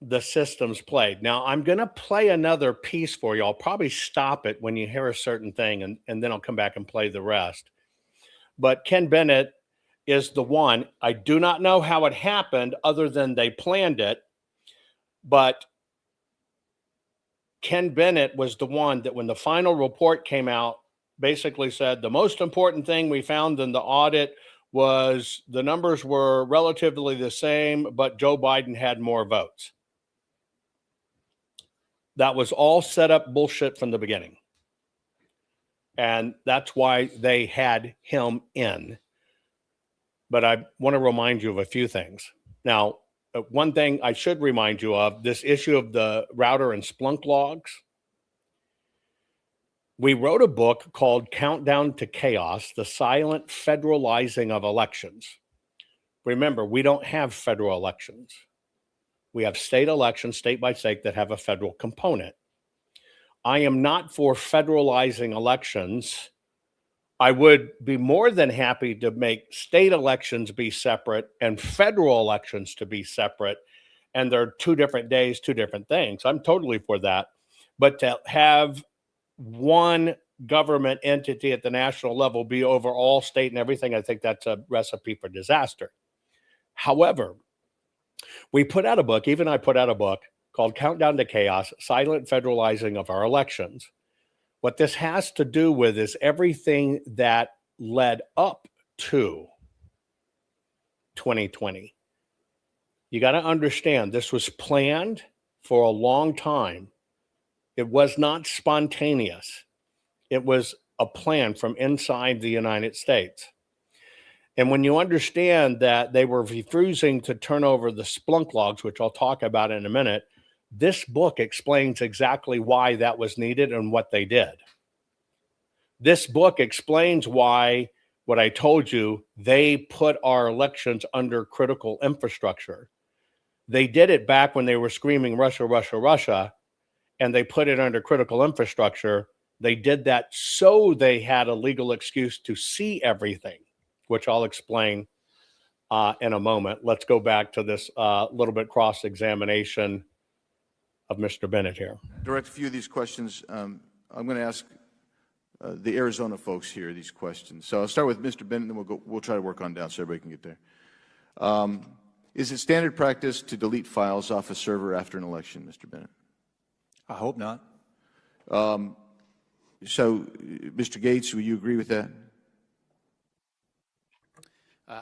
the systems played. Now, I'm going to play another piece for you. I'll probably stop it when you hear a certain thing, and then I'll come back and play the rest. But Ken Bennett is the one. I do not know how it happened other than they planned it. But Ken Bennett was the one that when the final report came out, basically said the most important thing we found in the audit was the numbers were relatively the same, but Joe Biden had more votes. That was all set up bullshit from the beginning. And that's why they had him in. But I want to remind you of a few things. Now, one thing I should remind you of, this issue of the router and Splunk logs. We wrote a book called Countdown to Chaos, The Silent Federalizing of Elections. Remember, we don't have federal elections. We have state elections, state by state, that have a federal component. I am not for federalizing elections. I would be more than happy to make state elections be separate and federal elections to be separate. And they're 2 different days, 2 different things. I'm totally for that. But to have one government entity at the national level be over all state and everything, I think that's a recipe for disaster. However, we put out a book, even I put out a book called Countdown to Chaos, Silent Federalizing of Our Elections. What this has to do with is everything that led up to 2020. You got to understand, this was planned for a long time. It was not spontaneous. It was a plan from inside the United States. And when you understand that they were refusing to turn over the Splunk logs, which I'll talk about in a minute, this book explains exactly why that was needed and what they did. This book explains why, what I told you, they put our elections under critical infrastructure. They did it back when they were screaming Russia, Russia, Russia, and they put it under critical infrastructure. They did that so they had a legal excuse to see everything, which I'll explain in a moment. Let's go back to this little bit cross-examination of Mr. Bennett here. Direct a few of these questions. I'm going to ask the Arizona folks here these questions. So I'll start with Mr. Bennett, and then we'll try to work on down so everybody can get there. Is it standard practice to delete files off a server after an election, Mr. Bennett? I hope not. So, Mr. Gates, will you agree with that?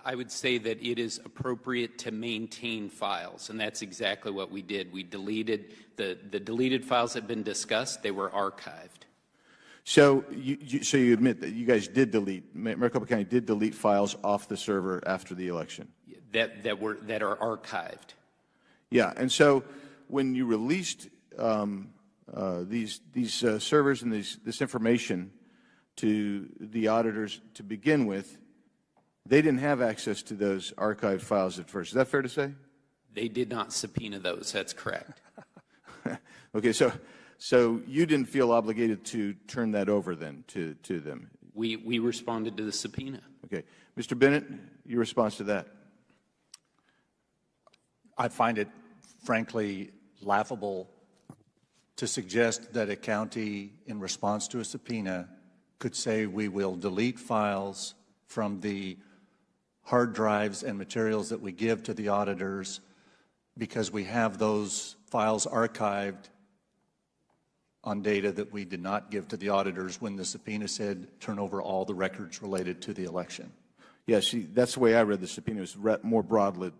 I would say that it is appropriate to maintain files, and that's exactly what we did. We deleted the deleted files that have been discussed. They were archived. So you admit that you guys did delete, Maricopa County did delete files off the server after the election? That are archived. Yeah, and so when you released these servers and this information to the auditors to begin with, they didn't have access to those archived files at first. Is that fair to say? They did not subpoena those. That's correct. Okay, so you didn't feel obligated to turn that over then to them? We responded to the subpoena. Okay. Mr. Bennett, your response to that? I find it, frankly, laughable to suggest that a county, in response to a subpoena, could say we will delete files from the hard drives and materials that we give to the auditors because we have those files archived on data that we did not give to the auditors when the subpoena said turn over all the records related to the election. Yeah, see, that's the way I read the subpoena. It was more broadly.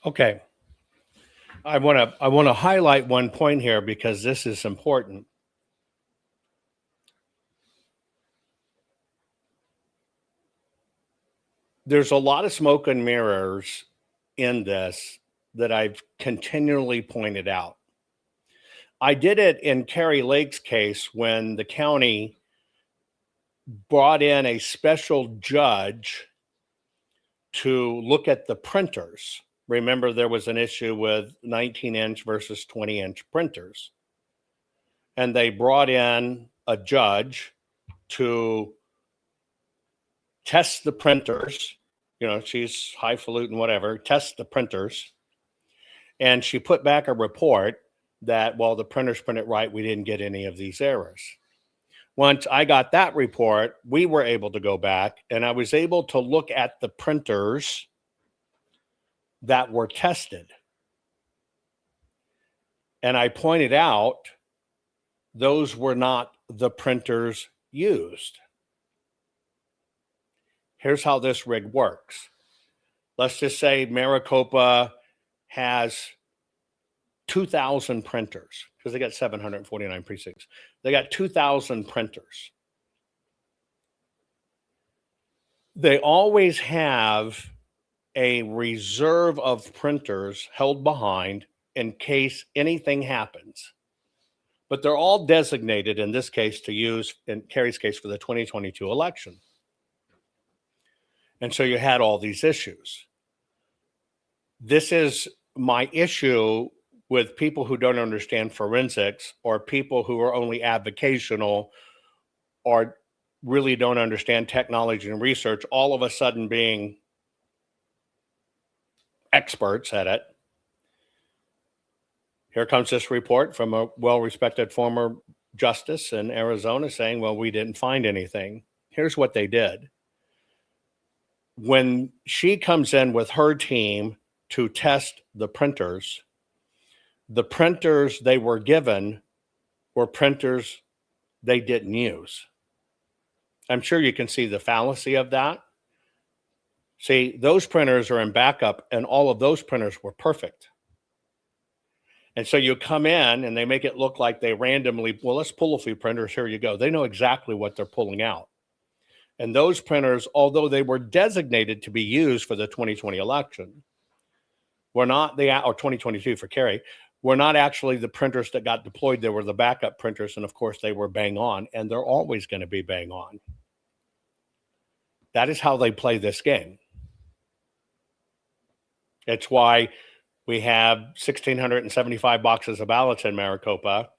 Okay. I want to highlight one point here because this is important. There's a lot of smoke and mirrors in this that I've continually pointed out. I did it in Carrie Lake's case when the county brought in a special judge to look at the printers. Remember, there was an issue with 19-inch versus 20-inch printers. And they brought in a judge to test the printers. You know, she's highfalutin, whatever, test the printers. And she put back a report that, well, the printers print it right. We didn't get any of these errors. Once I got that report, we were able to go back, and I was able to look at the printers that were tested. And I pointed out those were not the printers used. Here's how this rig works. Let's just say Maricopa has 2,000 printers, because they got 749 precincts. They got 2,000 printers. They always have a reserve of printers held behind in case anything happens. But they're all designated, in this case, to use, in Kerry's case, for the 2022 election. And so you had all these issues. This is my issue with people who don't understand forensics, or people who are only avocational, or really don't understand technology and research, all of a sudden being experts at it. Here comes this report from a well-respected former justice in Arizona saying, well, we didn't find anything. Here's what they did. When she comes in with her team to test the printers they were given were printers they didn't use. I'm sure you can see the fallacy of that. See, those printers are in backup, and all of those printers were perfect. And so you come in and they make it look like they randomly, well, let's pull a few printers, here you go. They know exactly what they're pulling out. And those printers, although they were designated to be used for the 2020 election, were not the, or 2022 for Kerry, were not actually the printers that got deployed. They were the backup printers, and of course they were bang on, and they're always going to be bang on. That is how they play this game. It's why we have 1,675 boxes of ballots in Maricopa,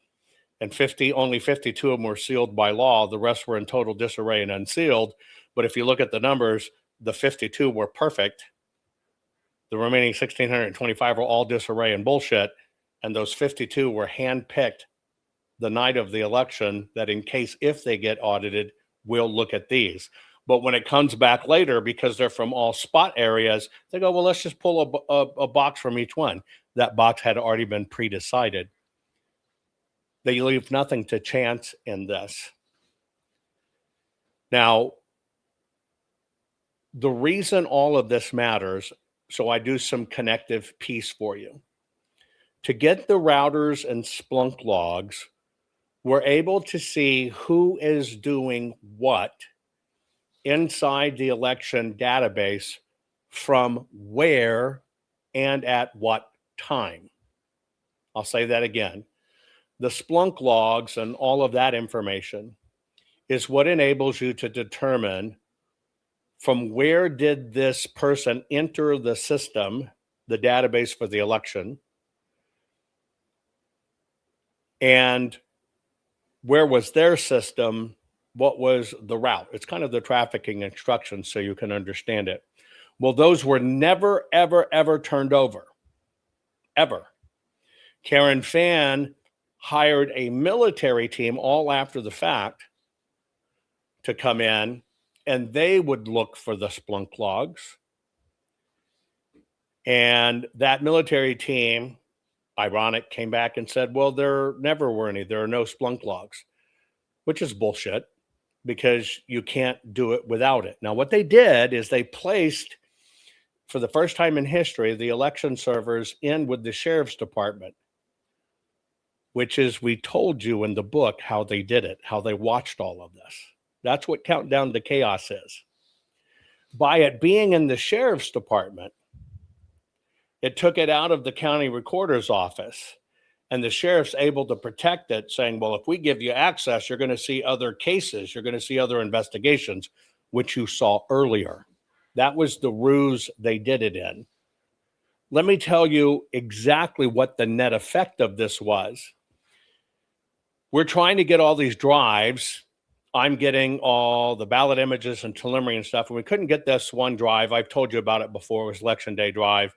and only 52 of them were sealed by law. The rest were in total disarray and unsealed. But if you look at the numbers, the 52 were perfect. The remaining 1,625 were all disarray and bullshit. And those 52 were handpicked the night of the election, that in case if they get audited, we'll look at these. But when it comes back later, because they're from all spot areas, they go, well, let's just pull a box from each one. That box had already been pre-decided. They leave nothing to chance in this. Now, the reason all of this matters, so I do some connective piece for you. To get the routers and Splunk logs, we're able to see who is doing what inside the election database from where and at what time. I'll say that again. The Splunk logs and all of that information is what enables you to determine from where did this person enter the system, the database for the election, and where was their system, what was the route. It's kind of the trafficking instructions so you can understand it. Well, those were never, ever, ever turned over, ever. Karen Fann hired a military team all after the fact to come in, and they would look for the Splunk logs. And that military team, ironic, came back and said, well, there never were any. There are no Splunk logs, which is bullshit because you can't do it without it. Now, what they did is they placed, for the first time in history, the election servers in with the sheriff's department, which is, we told you in the book how they did it, how they watched all of this. That's what Countdown to Chaos is. By it being in the sheriff's department, it took it out of the county recorder's office, and the sheriff's able to protect it, saying, well, if we give you access, you're going to see other cases, you're going to see other investigations, which you saw earlier. That was the ruse they did it in. Let me tell you exactly what the net effect of this was. We're trying to get all these drives. I'm getting all the ballot images and telemetry and stuff, and we couldn't get this one drive. I've told you about it before. It was Election Day drive.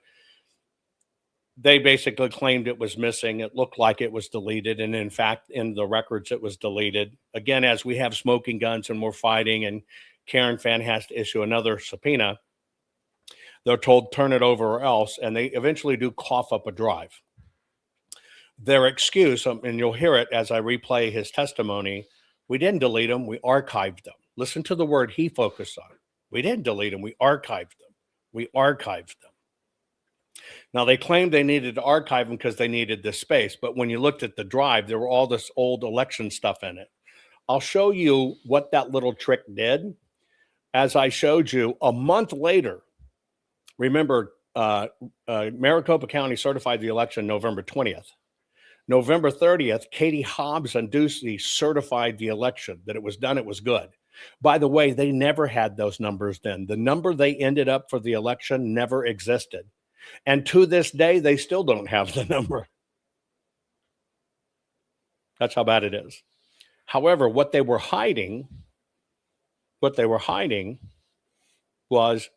They basically claimed it was missing. It looked like it was deleted. And in fact, in the records, it was deleted. Again, as we have smoking guns and we're fighting and Karen Fann has to issue another subpoena, they're told, turn it over or else. And they eventually do cough up a drive. Their excuse, and you'll hear it as I replay his testimony, we didn't delete them, we archived them. Listen to the word he focused on. We didn't delete them, we archived them. We archived them. Now, they claimed they needed to archive them because they needed this space. But when you looked at the drive, there were all this old election stuff in it. I'll show you what that little trick did. As I showed you, a month later, remember, Maricopa County certified the election November 20th. November 30th, Katie Hobbs and Ducey certified the election, that it was done, it was good. By the way, they never had those numbers then. The number they ended up for the election never existed. And to this day, they still don't have the number. That's how bad it is. However, what they were hiding was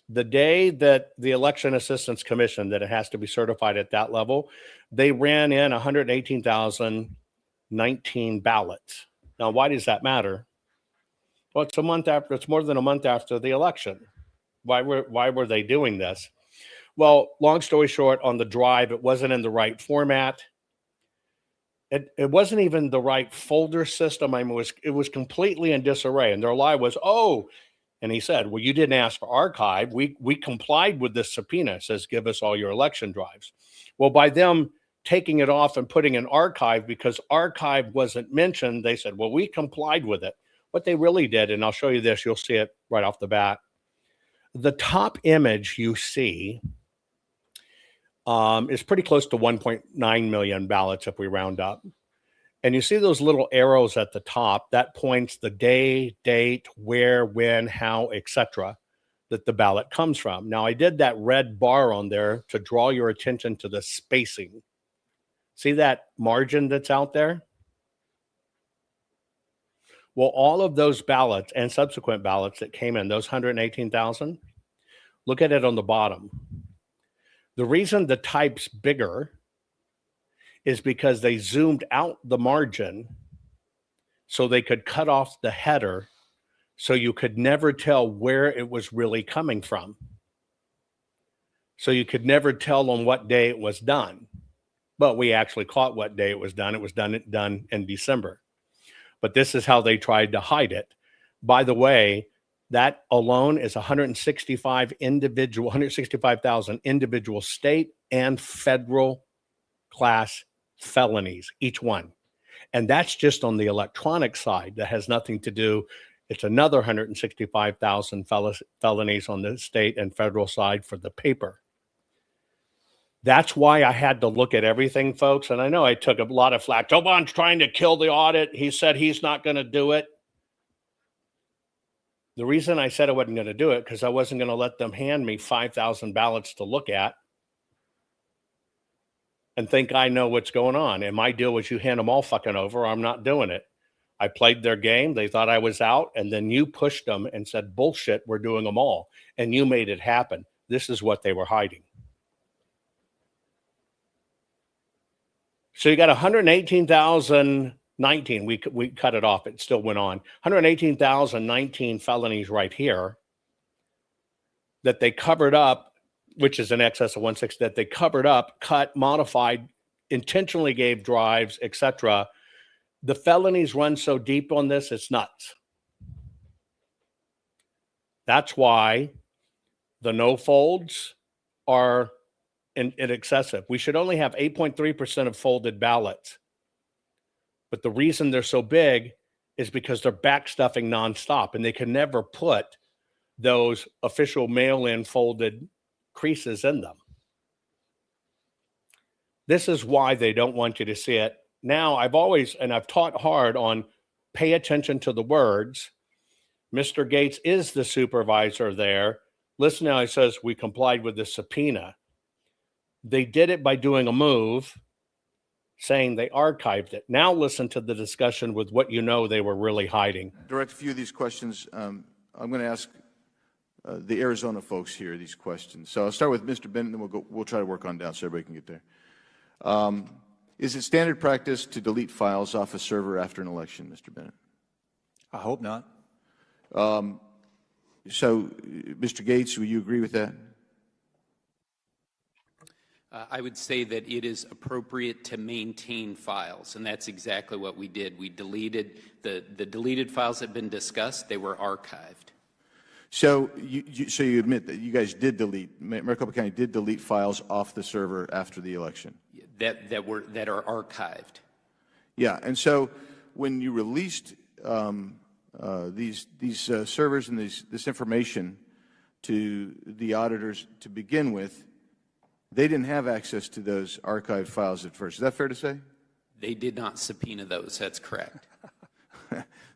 the day that the Election Assistance Commission, that it has to be certified at that level, they ran in 118,019 ballots. Now, why does that matter? Well, it's more than a month after the election. Why were they doing this? Well, long story short, on the drive, it wasn't in the right format. It wasn't even the right folder system. I mean, it was completely in disarray. And their lie was, and he said, well, you didn't ask for archive. We complied with this subpoena. It says, give us all your election drives. Well, by them taking it off and putting an archive, because archive wasn't mentioned, they said, well, we complied with it. What they really did, and I'll show you this, you'll see it right off the bat. The top image you see is pretty close to 1.9 million ballots if we round up. And you see those little arrows at the top, that points the day, date, where, when, how, etc. that the ballot comes from. Now, I did that red bar on there to draw your attention to the spacing. See that margin that's out there? Well, all of those ballots and subsequent ballots that came in, those 118,000, look at it on the bottom. The reason the type's bigger is because they zoomed out the margin so they could cut off the header so you could never tell where it was really coming from. So you could never tell on what day it was done. But we actually caught what day it was done. It was done in December. But this is how they tried to hide it. By the way, that alone is 165,000 individual state and federal class felonies, each one. And that's just on the electronic side. That has nothing to do. It's another 165,000 felonies on the state and federal side for the paper. That's why I had to look at everything, folks. And I know I took a lot of flack. Jovan's trying to kill the audit. He said he's not going to do it. The reason I said I wasn't going to do it, because I wasn't going to let them hand me 5,000 ballots to look at and think I know what's going on. And my deal was, you hand them all fucking over, or I'm not doing it. I played their game. They thought I was out. And then you pushed them and said, bullshit, we're doing them all. And you made it happen. This is what they were hiding. So you got 118,019. We cut it off. It still went on. 118,019 felonies right here that they covered up, which is in excess of 160, that they covered up, cut, modified, intentionally gave drives, etc. The felonies run so deep on this, it's nuts. That's why the no folds are in excessive. We should only have 8.3% of folded ballots. But the reason they're so big is because they're backstuffing nonstop, and they can never put those official mail-in folded creases in them. This is why they don't want you to see it. Now, I've taught hard on pay attention to the words. Mr. Gates is the supervisor there. Listen now, he says, we complied with the subpoena. They did it by doing a move, saying they archived it. Now listen to the discussion with what you know they were really hiding. Direct a few of these questions. I'm going to ask the Arizona folks here these questions. So I'll start with Mr. Bennett, and then we'll try to work on down so everybody can get there. Is it standard practice to delete files off a server after an election, Mr. Bennett? I hope not. So, Mr. Gates, will you agree with that? I would say that it is appropriate to maintain files, and that's exactly what we did. We deleted the deleted files that have been discussed. They were archived. So you admit that you guys did delete, Maricopa County did delete files off the server after the election? That are archived. Yeah, and so when you released these servers and this information to the auditors to begin with, they didn't have access to those archived files at first. Is that fair to say? They did not subpoena those. That's correct.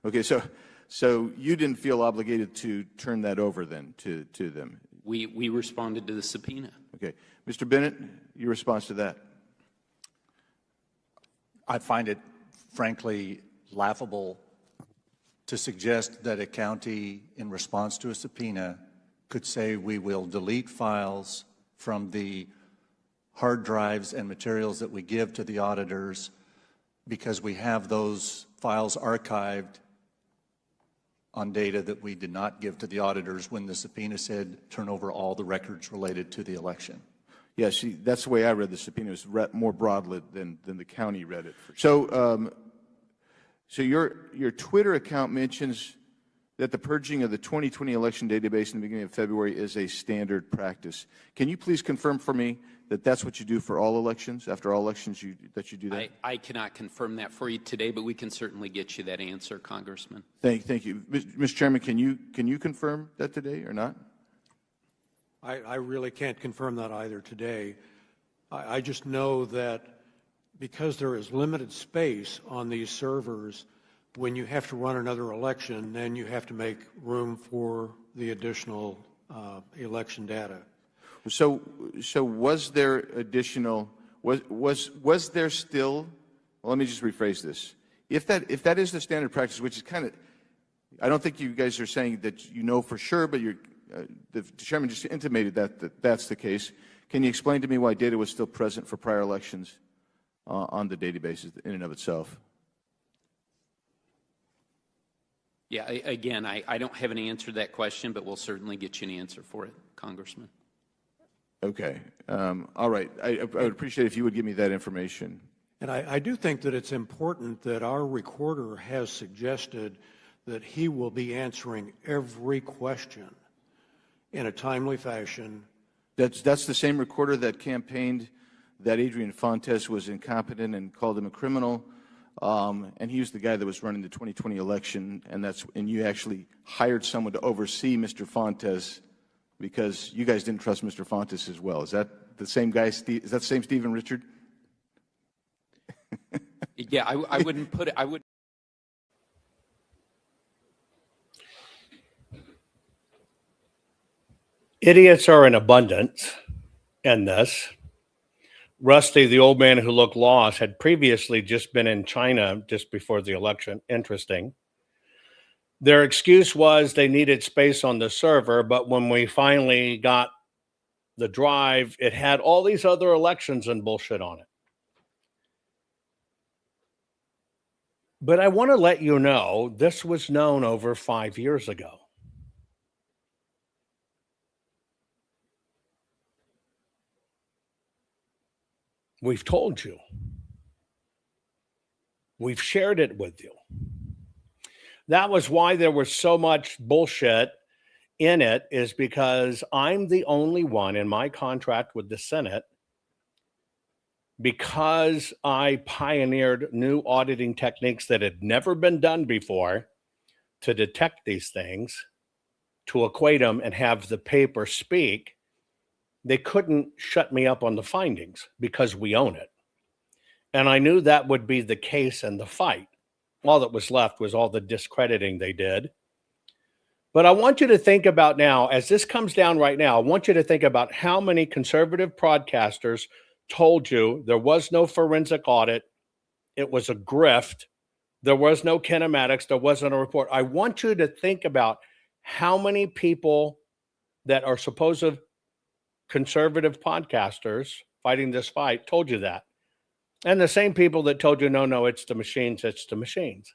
Okay, so you didn't feel obligated to turn that over then to them? We responded to the subpoena. Okay. Mr. Bennett, your response to that? I find it, frankly, laughable to suggest that a county, in response to a subpoena, could say we will delete files from the hard drives and materials that we give to the auditors because we have those files archived on data that we did not give to the auditors when the subpoena said turn over all the records related to the election. Yeah, see, that's the way I read the subpoena. It was more broadly than the county read it. So, so your Twitter account mentions that the purging of the 2020 election database in the beginning of February is a standard practice. Can you please confirm for me that that's what you do for all elections? After all elections, that you do that? I cannot confirm that for you today, but we can certainly get you that answer, Congressman. Thank you, Mr. Chairman. Can you confirm that today or not? I really can't confirm that either today. I just know that because there is limited space on these servers, when you have to run another election, then you have to make room for the additional election data. So was there additional? Was there still? Well, let me just rephrase this. If that is the standard practice, which is kind of, I don't think you guys are saying that you know for sure, but the chairman just intimated that that's the case. Can you explain to me why data was still present for prior elections on the databases in and of itself? Yeah, again, I don't have an answer to that question, but we'll certainly get you an answer for it, Congressman. Okay. All right. I would appreciate if you would give me that information. And I do think that it's important that our recorder has suggested that he will be answering every question in a timely fashion. That's the same recorder that campaigned that Adrian Fontes was incompetent and called him a criminal. And he was the guy that was running the 2020 election, and you actually hired someone to oversee Mr. Fontes because you guys didn't trust Mr. Fontes as well. Is that the same guy? Is that the same Stephen Richard? Yeah, I wouldn't put it. I would. Idiots are in abundance in this. Rusty, the old man who looked lost, had previously just been in China just before the election. Interesting. Their excuse was they needed space on the server, but when we finally got the drive, it had all these other elections and bullshit on it. But I want to let you know, this was known over 5 years ago. We've told you. We've shared it with you. That was why there was so much bullshit in it, is because I'm the only one in my contract with the Senate, because I pioneered new auditing techniques that had never been done before to detect these things, to equate them and have the paper speak. They couldn't shut me up on the findings because we own it. And I knew that would be the case in the fight. All that was left was all the discrediting they did. But I want you to think about now, as this comes down right now, I want you to think about how many conservative broadcasters told you there was no forensic audit, it was a grift, there was no kinematics, there wasn't a report. I want you to think about how many people that are supposed conservative podcasters fighting this fight told you that. And the same people that told you, no, it's the machines, it's the machines.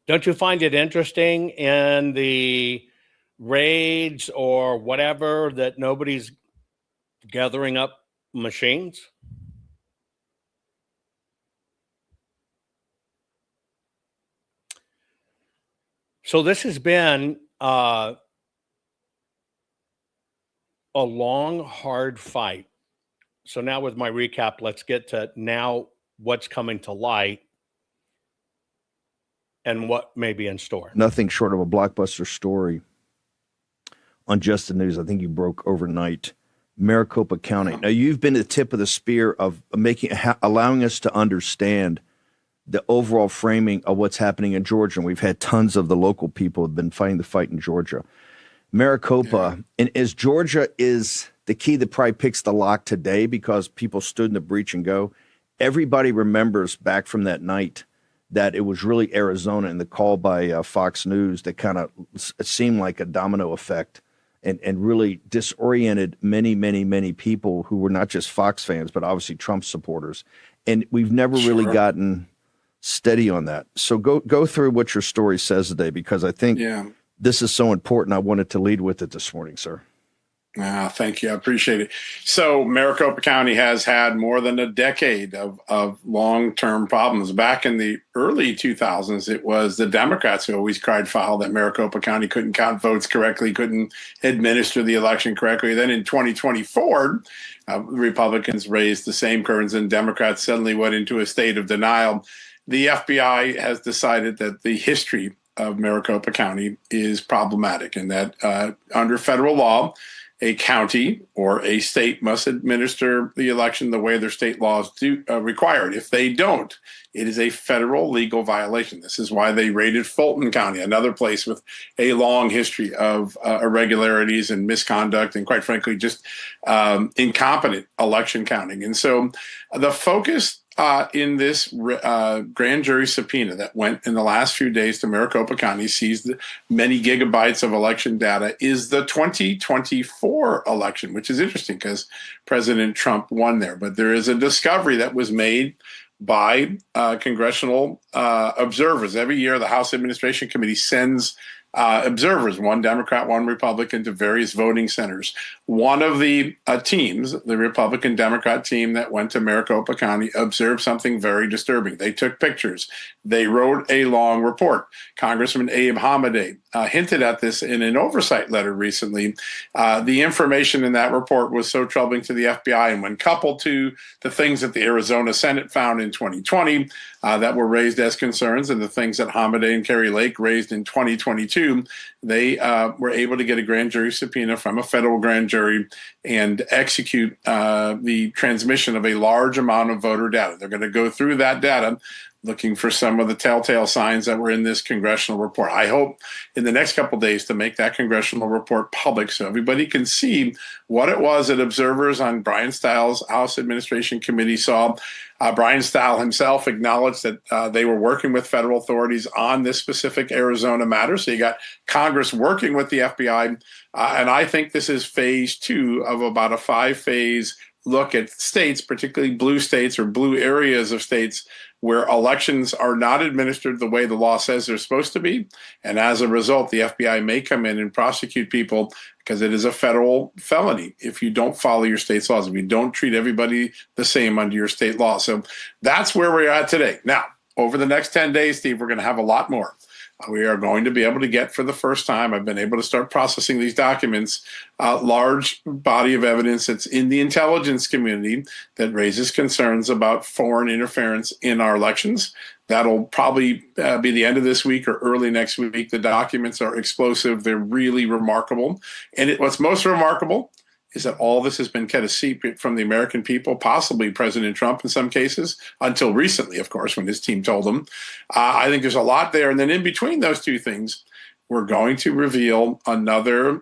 Don't you find it interesting in the raids or whatever that nobody's gathering up machines? So this has been a long, hard fight. So now with my recap, let's get to now what's coming to light and what may be in store. Nothing short of a blockbuster story on Just the News. I think you broke overnight. Maricopa County. Now, you've been at the tip of the spear of allowing us to understand the overall framing of what's happening in Georgia. And we've had tons of the local people who have been fighting the fight in Georgia. Maricopa, and as Georgia is the key that probably picks the lock today because people stood in the breach and go, everybody remembers back from that night that it was really Arizona and the call by Fox News that kind of seemed like a domino effect and really disoriented many, many, many people who were not just Fox fans, but obviously Trump supporters. And we've never really gotten steady on that. So go through what your story says today, because I think this is so important. I wanted to lead with it this morning, sir. Thank you. I appreciate it. So Maricopa County has had more than a decade of long-term problems. Back in the early 2000s, it was the Democrats who always cried foul that Maricopa County couldn't count votes correctly, couldn't administer the election correctly. Then in 2024, Republicans raised the same curtains and Democrats suddenly went into a state of denial. The FBI has decided that the history of Maricopa County is problematic and that under federal law, a county or a state must administer the election the way their state laws do require it. If they don't, it is a federal legal violation. This is why they raided Fulton County, another place with a long history of irregularities and misconduct and, quite frankly, just incompetent election counting. And so the focus in this grand jury subpoena that went in the last few days to Maricopa County, seized many gigabytes of election data, is the 2024 election, which is interesting because President Trump won there. But there is a discovery that was made by congressional observers. Every year, the House Administration Committee sends observers, one Democrat, one Republican, to various voting centers. One of the teams, the Republican-Democrat team that went to Maricopa County, observed something very disturbing. They took pictures. They wrote a long report. Congressman Abe Hamadeh hinted at this in an oversight letter recently. The information in that report was so troubling to the FBI, and when coupled to the things that the Arizona Senate found in 2020 that were raised as concerns and the things that Hamadeh and Kari Lake raised in 2022, they were able to get a grand jury subpoena from a federal grand jury and execute the transmission of a large amount of voter data. They're going to go through that data looking for some of the telltale signs that were in this congressional report. I hope in the next couple of days to make that congressional report public so everybody can see what it was that observers on Brian Stiles' House Administration Committee saw. Brian Stiles himself acknowledged that they were working with federal authorities on this specific Arizona matter. So you got Congress working with the FBI. And I think this is phase 2 of about a 5-phase look at states, particularly blue states or blue areas of states, where elections are not administered the way the law says they're supposed to be. And as a result, the FBI may come in and prosecute people because it is a federal felony if you don't follow your state's laws, if you don't treat everybody the same under your state law. So that's where we're at today. Now, over the next 10 days, Steve, we're going to have a lot more. We are going to be able to get, for the first time, I've been able to start processing these documents, large body of evidence that's in the intelligence community that raises concerns about foreign interference in our elections. That'll probably be the end of this week or early next week. The documents are explosive. They're really remarkable. And what's most remarkable is that all this has been kept a secret from the American people, possibly President Trump in some cases, until recently, of course, when his team told him. I think there's a lot there. And then in between those two things, we're going to reveal another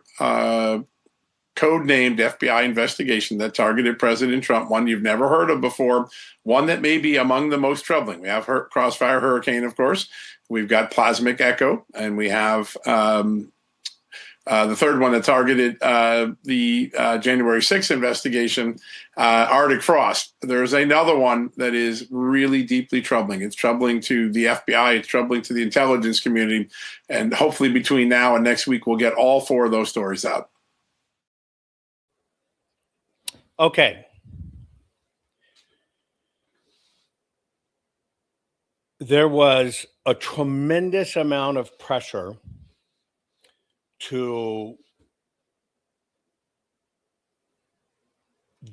code-named FBI investigation that targeted President Trump, one you've never heard of before, one that may be among the most troubling. We have Crossfire Hurricane, of course. We've got Plasmic Echo, and we have the third one that targeted the January 6th investigation, Arctic Frost. There's another one that is really deeply troubling. It's troubling to the FBI. It's troubling to the intelligence community. And hopefully between now and next week, we'll get all four of those stories out. Okay. There was a tremendous amount of pressure to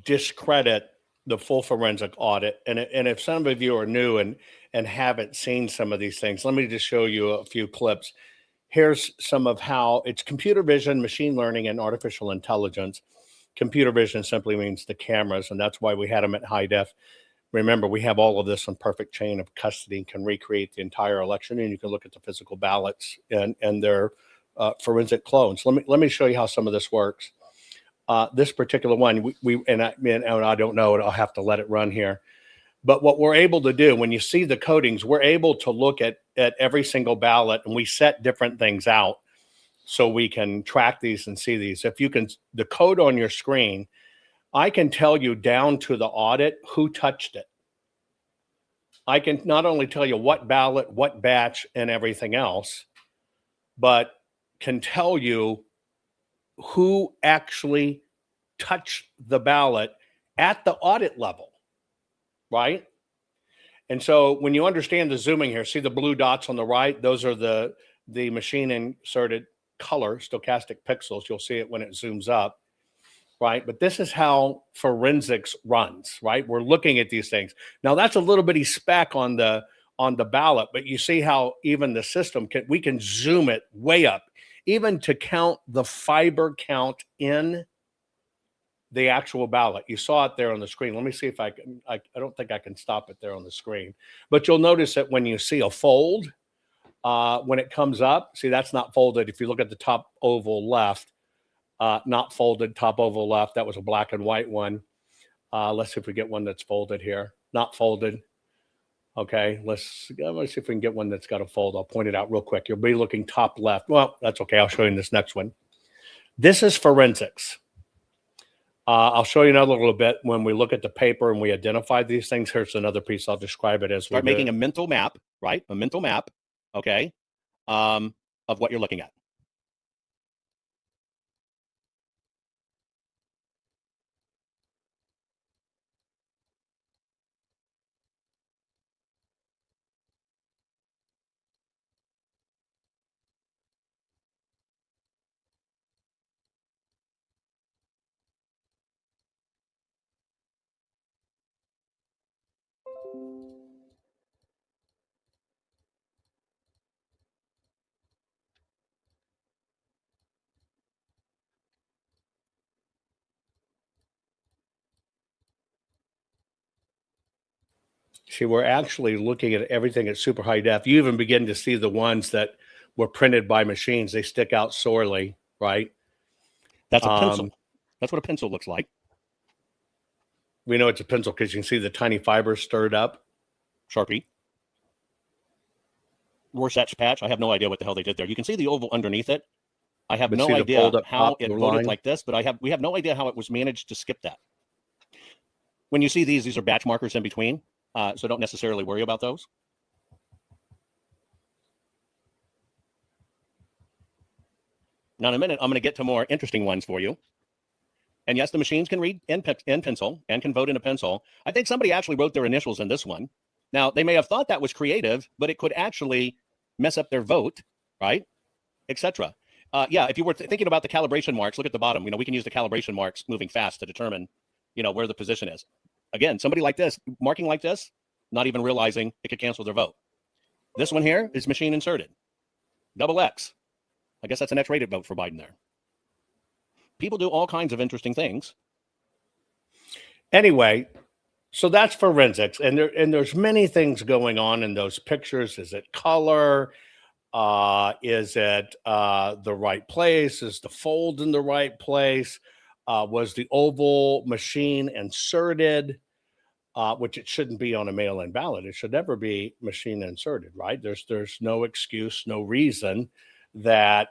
discredit the full forensic audit. And if some of you are new and haven't seen some of these things, let me just show you a few clips. Here's some of how it's computer vision, machine learning, and artificial intelligence. Computer vision simply means the cameras, and that's why we had them at high def. Remember, we have all of this on perfect chain of custody and can recreate the entire election, and you can look at the physical ballots and their forensic clones. Let me show you how some of this works. This particular one, I don't know, I'll have to let it run here. But what we're able to do, when you see the codings, we're able to look at every single ballot, and we set different things out so we can track these and see these. If you can, the code on your screen, I can tell you down to the audit who touched it. I can not only tell you what ballot, what batch, and everything else, but can tell you who actually touched the ballot at the audit level, right? And so when you understand the zooming here, see the blue dots on the right? Those are the machine inserted color, stochastic pixels. You'll see it when it zooms up, right? But this is how forensics runs, right? We're looking at these things. Now that's a little bitty speck on the ballot, but you see how even the system we can zoom it way up, even to count the fiber count in the actual ballot. You saw it there on the screen. Let me see if I can, I don't think I can stop it there on the screen, but you'll notice that when you see a fold, when it comes up, see, that's not folded. If you look at the top oval left, not folded, top oval left, that was a black and white one. Let's see if we get one that's folded here. Not folded. Okay, let's see if we can get one that's got a fold. I'll point it out real quick. You'll be looking top left. Well, that's okay. I'll show you in this next one. This is forensics. I'll show you another little bit when we look at the paper and we identify these things. Here's another piece. I'll describe it as start making a mental map, right? A mental map, okay, of what you're looking at. See, we're actually looking at everything at super high def. You even begin to see the ones that were printed by machines. They stick out sorely, right? That's a pencil. That's what a pencil looks like. We know it's a pencil because you can see the tiny fibers stirred up. Sharpie. Rorschach patch. I have no idea what the hell they did there. You can see the oval underneath it. I have no idea how it voted like this, but we have no idea how it was managed to skip that. When you see these are batch markers in between. So don't necessarily worry about those. Now in a minute, I'm going to get to more interesting ones for you. And yes, the machines can read in pencil and can vote in a pencil. I think somebody actually wrote their initials in this one. Now, they may have thought that was creative, but it could actually mess up their vote, right? Etc. Yeah, if you were thinking about the calibration marks, look at the bottom. We can use the calibration marks moving fast to determine, where the position is. Again, somebody like this, marking like this, not even realizing it could cancel their vote. This one here is machine inserted. Double X. I guess that's an X-rated vote for Biden there. People do all kinds of interesting things. Anyway, so that's forensics. And there's many things going on in those pictures. Is it color? Is it the right place? Is the fold in the right place? was the oval machine inserted, which it shouldn't be on a mail-in ballot. It should never be machine inserted, right? There's no excuse, no reason that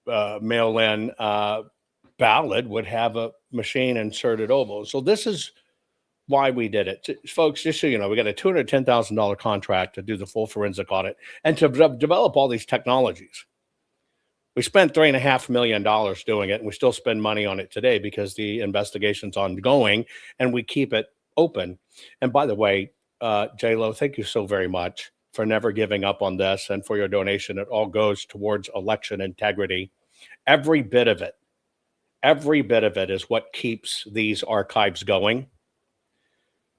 mail-in ballot would have a machine inserted oval. So this is why we did it. Folks, just so you know, we got a $210,000 contract to do the full forensic audit and to develop all these technologies. We spent $3.5 million doing it, and we still spend money on it today because the investigation's ongoing, and we keep it open. And by the way, J-Lo, thank you so very much for never giving up on this and for your donation. It all goes towards election integrity. Every bit of it is what keeps these archives going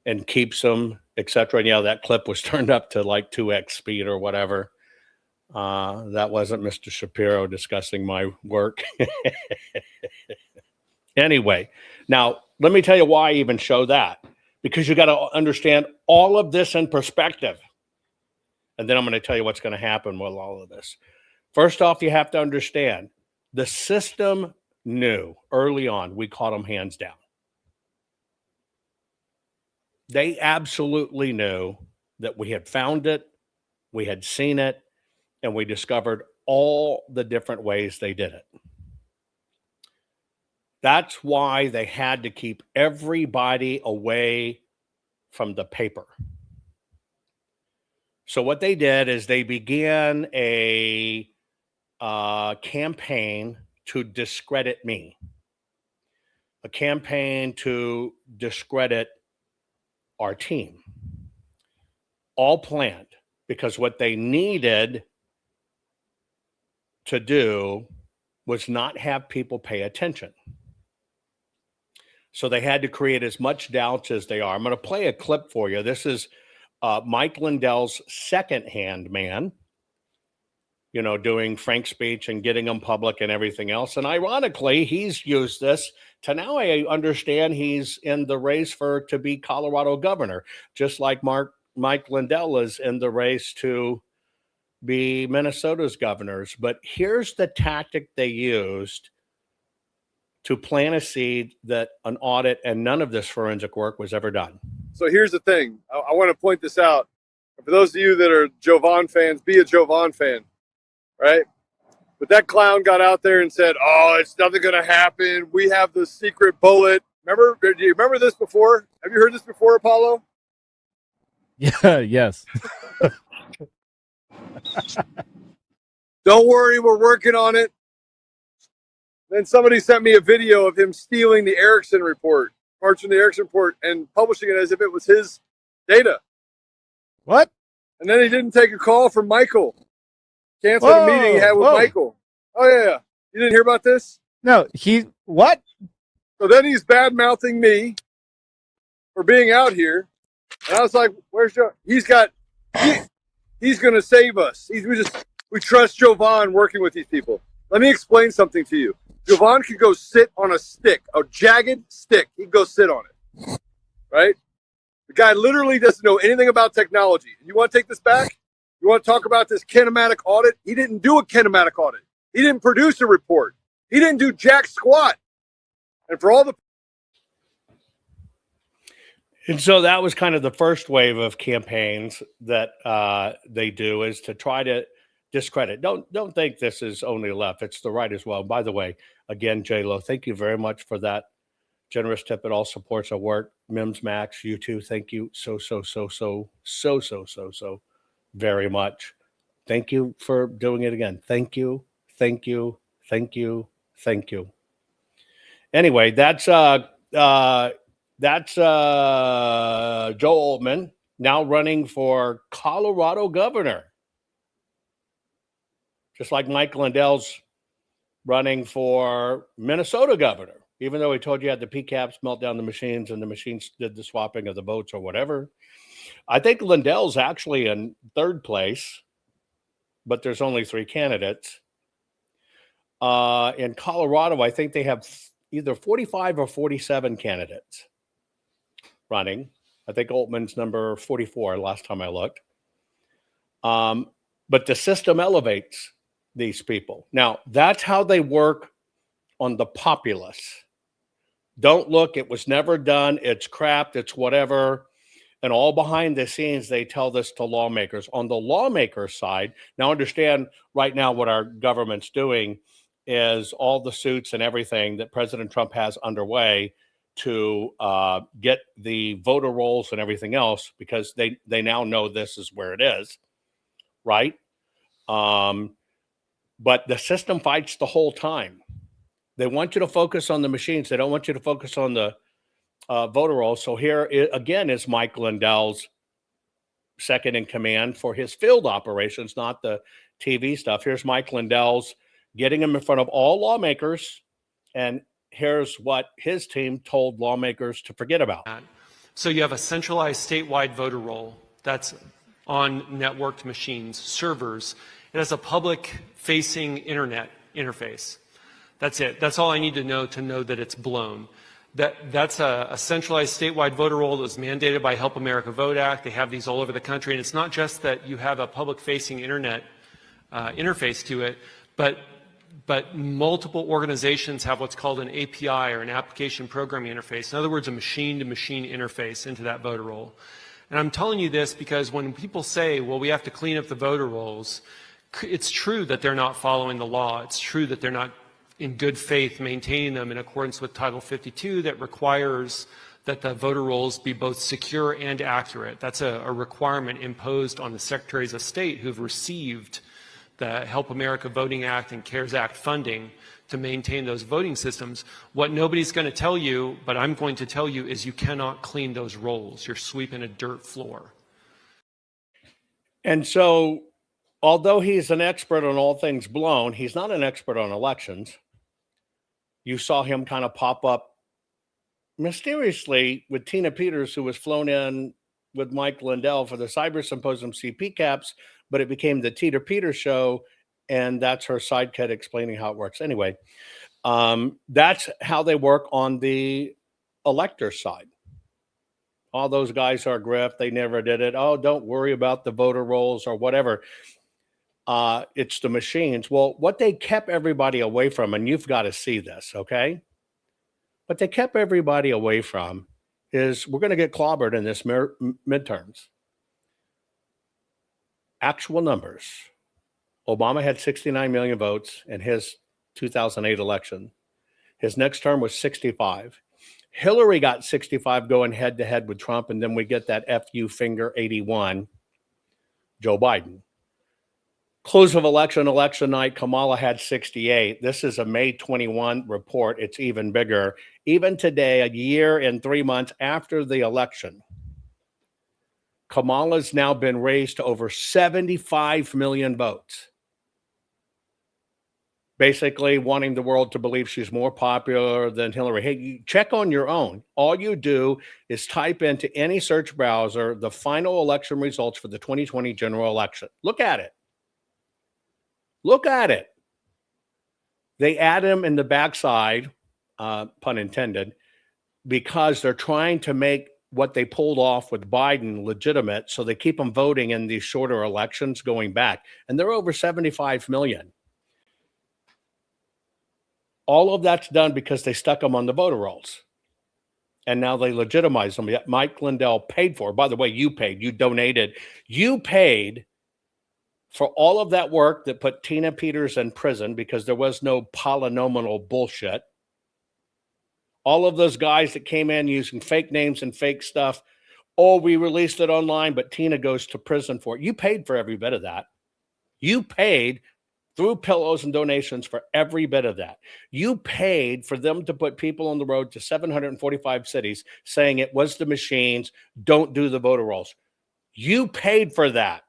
and keeps them, et cetera. And yeah, that clip was turned up to like 2x speed or whatever. That wasn't Mr. Shapiro discussing my work. Anyway, now let me tell you why I even show that, because you got to understand all of this in perspective. And then I'm going to tell you what's going to happen with all of this. First off, you have to understand the system knew early on, we caught them hands down. They absolutely knew that we had found it, we had seen it, and we discovered all the different ways they did it. That's why they had to keep everybody away from the paper. So what they did is they began a campaign to discredit me, a campaign to discredit our team, all planned, because what they needed to do was not have people pay attention. So they had to create as much doubt as they are. I'm going to play a clip for you. This is Mike Lindell's second-hand man, you know, doing Frank's speech and getting them public and everything else. And ironically, he's used this to now I understand he's in the race to be Colorado governor, just like Mike Lindell is in the race to be Minnesota's governors. But here's the tactic they used to plant a seed that an audit and none of this forensic work was ever done. So here's the thing. I want to point this out. For those of you that are Jovan fans, be a Jovan fan, right? But that clown got out there and said, oh, it's nothing going to happen. We have the secret bullet. Do you remember this before? Have you heard this before, Apollo? Yeah, yes. Don't worry, we're working on it. Then somebody sent me a video of him stealing the Erickson report, parts from the Erickson report, and publishing it as if it was his data. What? And then he didn't take a call from Michael. Canceled a meeting he had with Michael. Oh, yeah. You didn't hear about this? No, what? So then he's bad-mouthing me for being out here. And I was like, where's Joe? He's going to save us. We trust Jovan working with these people. Let me explain something to you. Jovan could go sit on a stick, a jagged stick. He'd go sit on it, right? The guy literally doesn't know anything about technology. You want to take this back? You want to talk about this kinematic audit? He didn't do a kinematic audit. He didn't produce a report. He didn't do jack squat. And for all the... And so that was kind of the first wave of campaigns that they do, is to try to discredit. Don't think this is only left. It's the right as well. By the way, again, J-Lo, thank you very much for that generous tip. It all supports our work. Mims Max, you too. Thank you so very much. Thank you for doing it again. Thank you. Anyway, that's Joe Altman, now running for Colorado governor. Just like Mike Lindell's running for Minnesota governor, even though he told you had the PCAPs melt down the machines and the machines did the swapping of the votes or whatever. I think Lindell's actually in third place, but there's only 3 candidates. In Colorado, I think they have either 45 or 47 candidates running. I think Altman's number 44 last time I looked. But the system elevates these people. Now, that's how they work on the populace. Don't look, it was never done. It's crap. It's whatever. And all behind the scenes, they tell this to lawmakers. On the lawmaker side, now understand right now what our government's doing is all the suits and everything that President Trump has underway to get the voter rolls and everything else, because they now know this is where it is, right? But the system fights the whole time. They want you to focus on the machines. They don't want you to focus on the voter rolls. So here again is Mike Lindell's second in command for his field operations, not the TV stuff. Here's Mike Lindell's getting him in front of all lawmakers, and here's what his team told lawmakers to forget about. So you have a centralized statewide voter roll that's on networked machines, servers. It has a public-facing internet interface. That's it. That's all I need to know that it's blown. That's a centralized statewide voter roll that was mandated by Help America Vote Act. They have these all over the country. And it's not just that you have a public-facing internet interface to it, but multiple organizations have what's called an API, or an application programming interface. In other words, a machine-to-machine interface into that voter roll. And I'm telling you this because when people say, well, we have to clean up the voter rolls, it's true that they're not following the law. It's true that they're not in good faith maintaining them in accordance with Title 52 that requires that the voter rolls be both secure and accurate. That's a requirement imposed on the secretaries of state who've received the Help America Voting Act and CARES Act funding to maintain those voting systems. What nobody's going to tell you, but I'm going to tell you, is you cannot clean those rolls. You're sweeping a dirt floor. And so, although he's an expert on all things blown, he's not an expert on elections. You saw him kind of pop up mysteriously with Tina Peters, who was flown in with Mike Lindell for the Cyber Symposium CP Caps, but it became the Tina Peters show, and that's her sidekick explaining how it works. Anyway, that's how they work on the elector side. All those guys are grift. They never did it. Oh, don't worry about the voter rolls or whatever. It's the machines. Well, what they kept everybody away from, and you've got to see this, okay? What they kept everybody away from is we're going to get clobbered in this midterms. Actual numbers. Obama had 69 million votes in his 2008 election. His next term was 65. Hillary got 65 going head to head with Trump, and then we get that FU finger 81, Joe Biden. Close of election night, Kamala had 68. This is a May 21 report. It's even bigger. Even today, a year and 3 months after the election, Kamala's now been raised to over 75 million votes. Basically wanting the world to believe she's more popular than Hillary. Hey, you check on your own. All you do is type into any search browser the final election results for the 2020 general election. Look at it. Look at it. They add him in the backside, pun intended, because they're trying to make what they pulled off with Biden legitimate, so they keep them voting in these shorter elections going back. And they're over 75 million. All of that's done because they stuck them on the voter rolls. And now they legitimize them. Yet Mike Lindell paid for. By the way, you paid. You donated. You paid for all of that work that put Tina Peters in prison because there was no polynomial bullshit. All of those guys that came in using fake names and fake stuff. Oh, we released it online, but Tina goes to prison for it. You paid for every bit of that. You paid through pillows and donations for every bit of that. You paid for them to put people on the road to 745 cities saying it was the machines, don't do the voter rolls. You paid for that.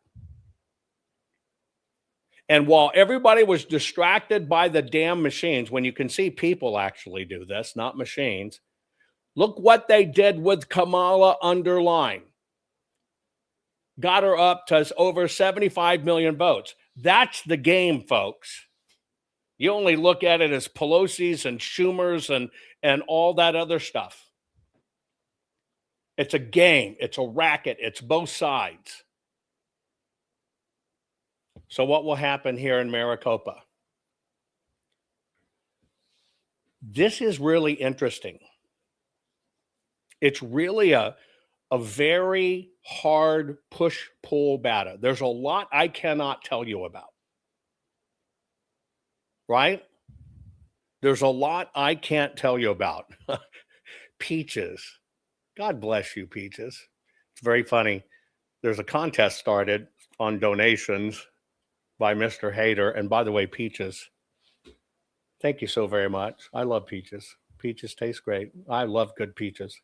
And while everybody was distracted by the damn machines, when you can see people actually do this, not machines, look what they did with Kamala underline. Got her up to over 75 million votes. That's the game, folks. You only look at it as Pelosi's and Schumer's and all that other stuff. It's a game. It's a racket. It's both sides. So what will happen here in Maricopa? This is really interesting. It's really a very hard push-pull battle. There's a lot I cannot tell you about, right? There's a lot I can't tell you about. Peaches. God bless you, Peaches. It's very funny. There's a contest started on donations by Mr. Hader. And by the way, Peaches, thank you so very much. I love peaches. Peaches taste great. I love good peaches.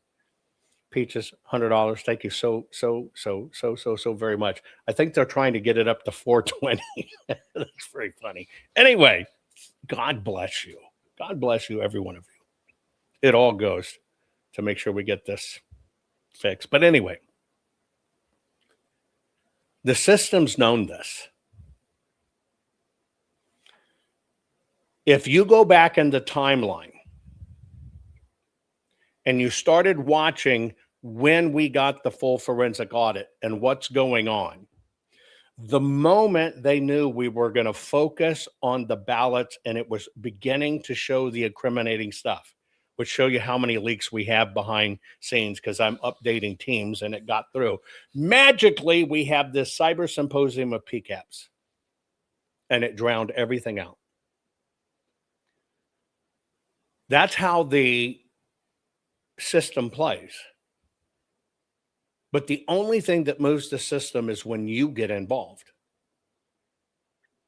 Peaches, $100. Thank you so very much. I think they're trying to get it up to $420. That's very funny. Anyway, God bless you. God bless you, every one of you. It all goes to make sure we get this fixed. But anyway, the system's known this. If you go back in the timeline and you started watching when we got the full forensic audit and what's going on, the moment they knew we were going to focus on the ballots and it was beginning to show the incriminating stuff, which show you how many leaks we have behind scenes because I'm updating teams and it got through. Magically, we have this cyber symposium of PCAPs and it drowned everything out. That's how the system plays. But the only thing that moves the system is when you get involved.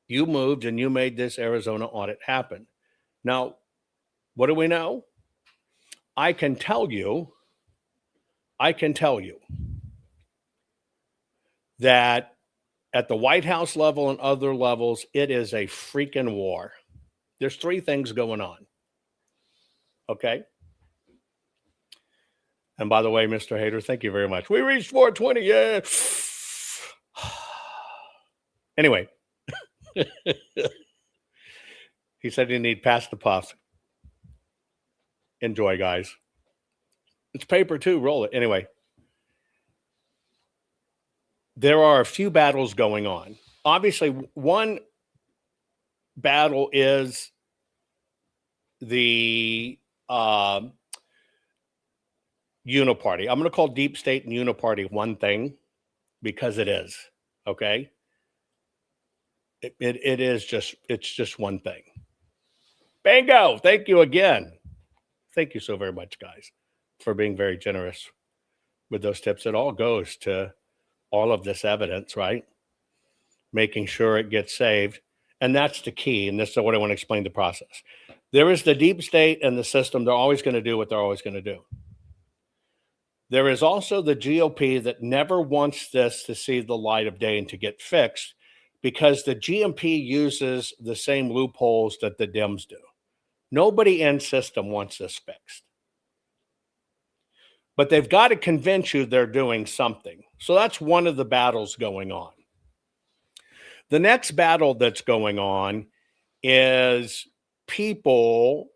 You moved and you made this Arizona audit happen. Now, what do we know? I can tell you that at the White House level and other levels, it is a freaking war. There's three things going on. Okay? And by the way, Mr. Hader, thank you very much. We reached 420, yeah. Anyway, he said you need pass the puff. Enjoy, guys. It's paper too. Roll it. Anyway, there are a few battles going on. Obviously, one battle is the Uniparty. I'm going to call Deep State and Uniparty one thing because it is, okay? It is just, it's just one thing. Bingo! Thank you again. Thank you so very much, guys, for being very generous with those tips. It all goes to all of this evidence, right? Making sure it gets saved. And that's the key. And this is what I want to explain the process. There is the deep state and the system. They're always going to do what they're always going to do. There is also the GOP that never wants this to see the light of day and to get fixed because the GOP uses the same loopholes that the Dems do. Nobody in system wants this fixed. But they've got to convince you they're doing something. So that's one of the battles going on. The next battle that's going on is people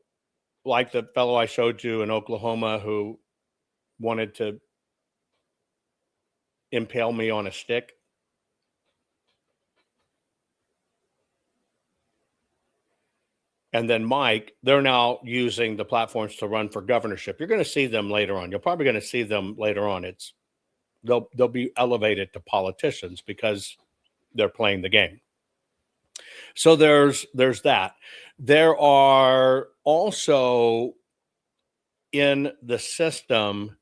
like the fellow I showed you in Oklahoma who wanted to impale me on a stick. And then Mike, they're now using the platforms to run for governorship. You're going to see them later on. You're probably going to see them later on. They'll be elevated to politicians because they're playing the game. So there's that. There are also in the system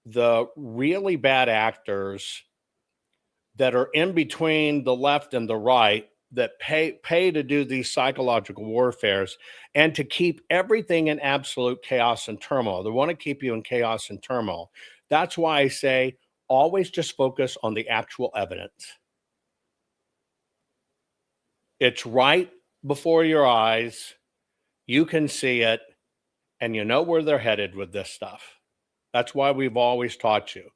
the really bad actors that are in between the left and the right that pay to do these psychological warfares and to keep everything in absolute chaos and turmoil. They want to keep you in chaos and turmoil. That's why I say always just focus on the actual evidence. It's right before your eyes. You can see it, and you know where they're headed with this stuff. That's why we've always taught you.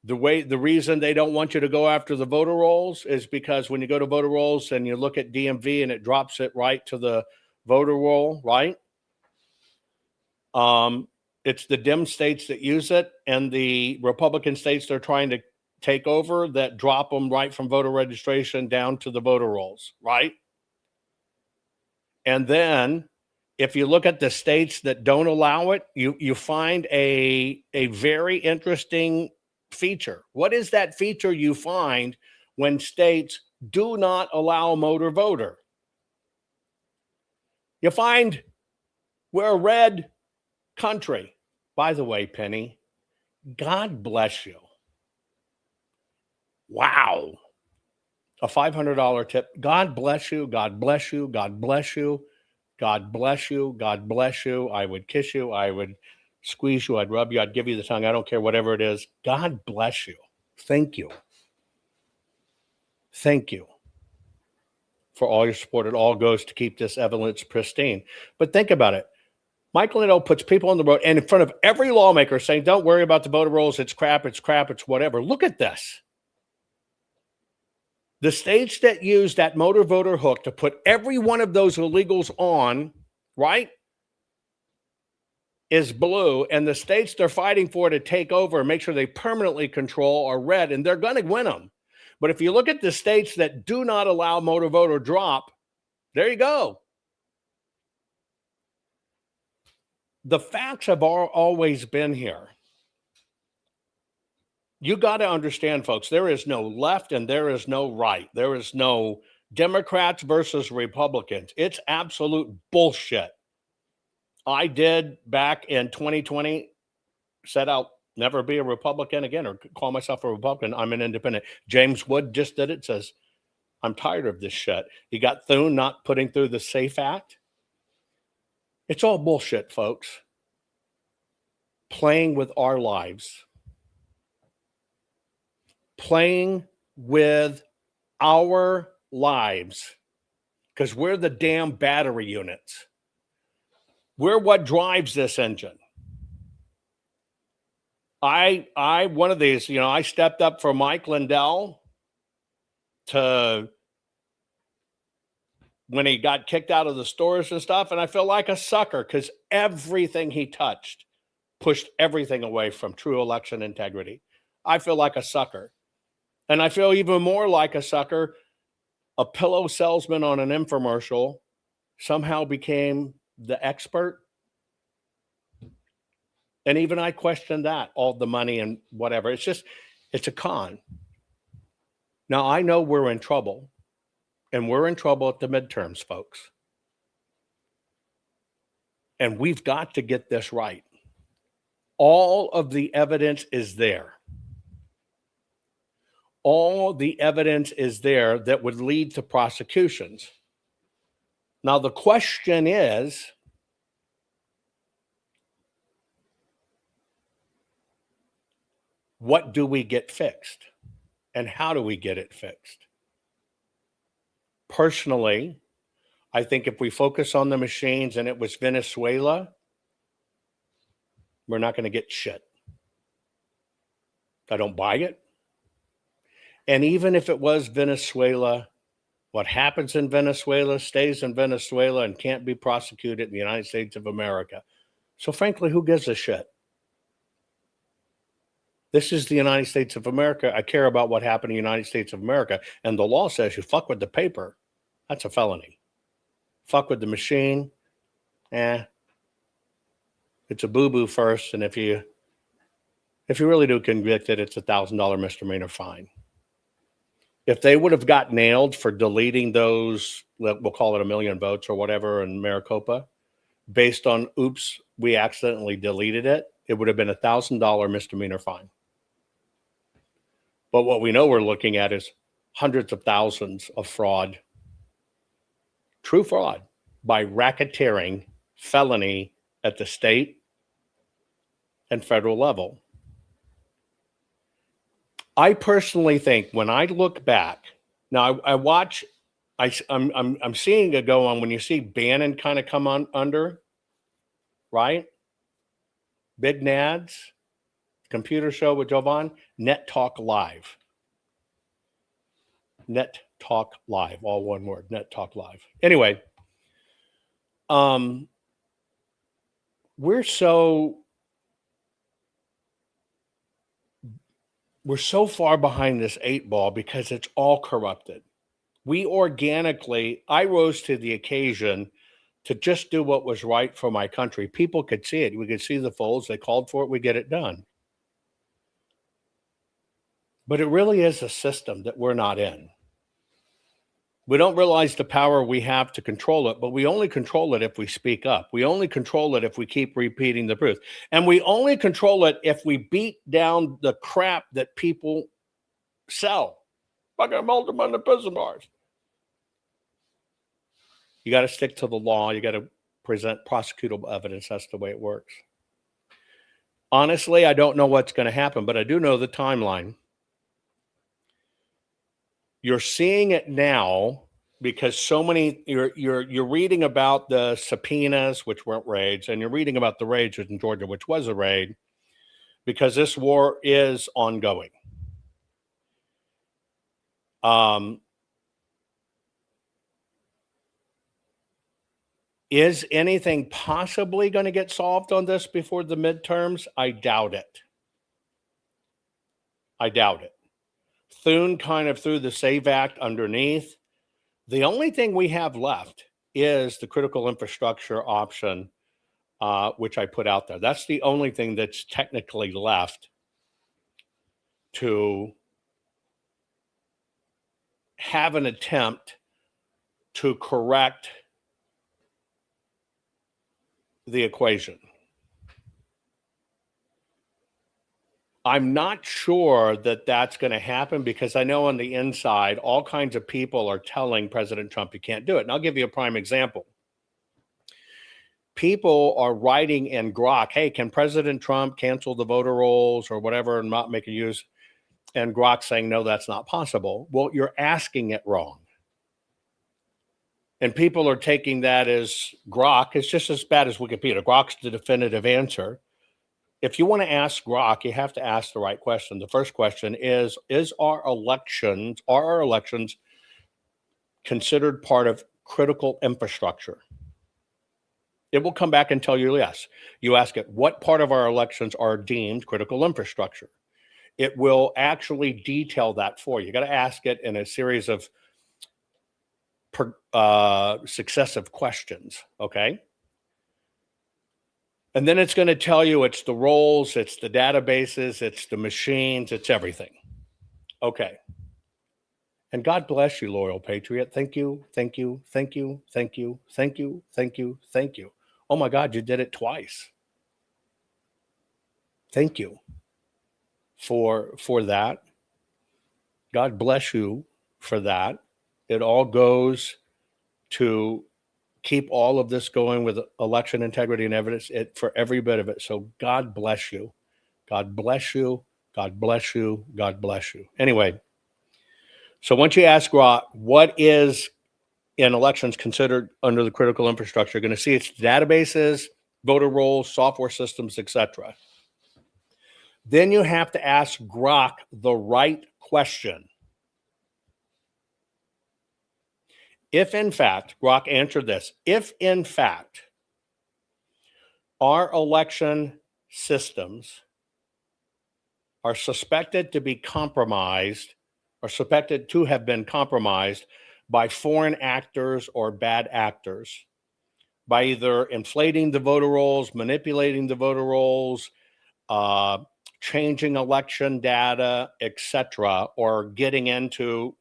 The reason they don't want you to go after the voter rolls is because when you go to voter rolls and you look at DMV and it drops it right to the voter roll, right? It's the Dem states that use it and the Republican states they're trying to take over that drop them right from voter registration down to the voter rolls, right? And then if you look at the states that don't allow it, you find a very interesting feature. What is that feature you find when states do not allow motor voter? You find we're a red country. By the way, Penny, God bless you. Wow. A $500 tip. God bless you. God bless you. God bless you. God bless you. God bless you. I would kiss you. I would squeeze you. I'd rub you. I'd give you the tongue. I don't care, whatever it is. God bless you. Thank you. Thank you for all your support. It all goes to keep this evidence pristine. But think about it. Mike Lindell puts people on the road and in front of every lawmaker saying, don't worry about the voter rolls. It's crap. It's crap. It's whatever. Look at this. The states that use that motor voter hook to put every one of those illegals on, right, is blue. And the states they're fighting for to take over and make sure they permanently control are red. And they're going to win them. But if you look at the states that do not allow motor voter drop, there you go. The facts have always been here. You got to understand, folks, there is no left and there is no right. There is no Democrats versus Republicans. It's absolute bullshit. I did back in 2020 set out never be a Republican again or call myself a Republican. I'm an independent. James Wood just did it, says, I'm tired of this shit. You got Thune not putting through the SAFE Act. It's all bullshit, folks. Playing with our lives. Playing with our lives. Because we're the damn battery units. We're what drives this engine. One of these, I stepped up for Mike Lindell to when he got kicked out of the stores and stuff, and I feel like a sucker because everything he touched pushed everything away from true election integrity. I feel like a sucker. And I feel even more like a sucker. A pillow salesman on an infomercial somehow became the expert. And even I questioned that, all the money and whatever. It's a con. Now, I know we're in trouble. And we're in trouble at the midterms, folks. And we've got to get this right. All of the evidence is there. All the evidence is there that would lead to prosecutions. Now, the question is, what do we get fixed? And how do we get it fixed? Personally, I think if we focus on the machines and it was Venezuela, we're not going to get shit. I don't buy it. And even if it was Venezuela, what happens in Venezuela stays in Venezuela and can't be prosecuted in the United States of America. So frankly, who gives a shit? This is the United States of America. I care about what happened in the United States of America. And the law says you fuck with the paper, that's a felony. Fuck with the machine, it's a boo-boo first. And if you really do convict it, it's $1,000 misdemeanor fine. If they would have got nailed for deleting those, we'll call it 1 million votes or whatever in Maricopa, based on, oops, we accidentally deleted it, it would have been $1,000 misdemeanor fine. But what we know we're looking at is hundreds of thousands of fraud, true fraud, by racketeering, felony at the state and federal level. I personally think when I look back, now I watch, I'm seeing it go on when you see Bannon kind of come on under, right? Big Nads, computer show with Jovan, Net Talk Live. Net Talk Live, all one word, Net Talk Live. Anyway, we're so far behind this 8 ball because it's all corrupted. I rose to the occasion to just do what was right for my country. People could see it. We could see the folds. They called for it. We get it done. But it really is a system that we're not in. We don't realize the power we have to control it, but we only control it if we speak up. We only control it if we keep repeating the truth. And we only control it if we beat down the crap that people sell. Fucking melt them on the prison bars. You got to stick to the law. You got to present prosecutable evidence. That's the way it works. Honestly, I don't know what's going to happen, but I do know the timeline. You're seeing it now because so many you're reading about the subpoenas, which weren't raids, and you're reading about the raids in Georgia, which was a raid, because this war is ongoing. Is anything possibly going to get solved on this before the midterms? I doubt it. I doubt it. Thune kind of threw the SAVE Act underneath. The only thing we have left is the critical infrastructure option, which I put out there. That's the only thing that's technically left to have an attempt to correct the equation. I'm not sure that that's going to happen because I know on the inside, all kinds of people are telling President Trump he can't do it. And I'll give you a prime example. People are writing in Grok, hey, can President Trump cancel the voter rolls or whatever and not make a use? And Grok saying, no, that's not possible. Well, you're asking it wrong. And people are taking that as Grok. It's just as bad as Wikipedia. Grok's the definitive answer. If you want to ask Grok, you have to ask the right question. The first question is are our elections considered part of critical infrastructure? It will come back and tell you yes. You ask it, what part of our elections are deemed critical infrastructure? It will actually detail that for you. You got to ask it in a series of successive questions, okay? And then it's going to tell you it's the roles, it's the databases, it's the machines, it's everything. Okay. And God bless you, loyal patriot. Thank you, thank you, thank you, thank you, thank you, thank you, thank you. Oh my God, you did it twice. Thank you for that. God bless you for that. It all goes to keep all of this going with election integrity and evidence for every bit of it. So God bless you. God bless you. God bless you. God bless you. Anyway, so once you ask Grok, what is in elections considered under the critical infrastructure, you're going to see it's databases, voter rolls, software systems, etc. Then you have to ask Grok the right question. If in fact, Grok answered this, if in fact our election systems are suspected to be compromised or suspected to have been compromised by foreign actors or bad actors, by either inflating the voter rolls, manipulating the voter rolls, changing election data, etc., or getting into,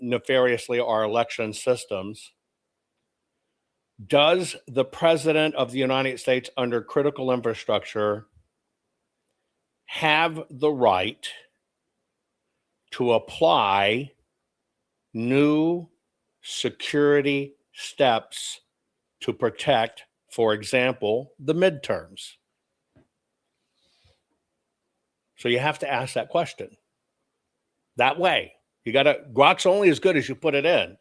nefariously our election systems, does the President of the United States under critical infrastructure have the right to apply new security steps to protect, for example, the midterms? So you have to ask that question. That way, Grok's only as good as you put it in.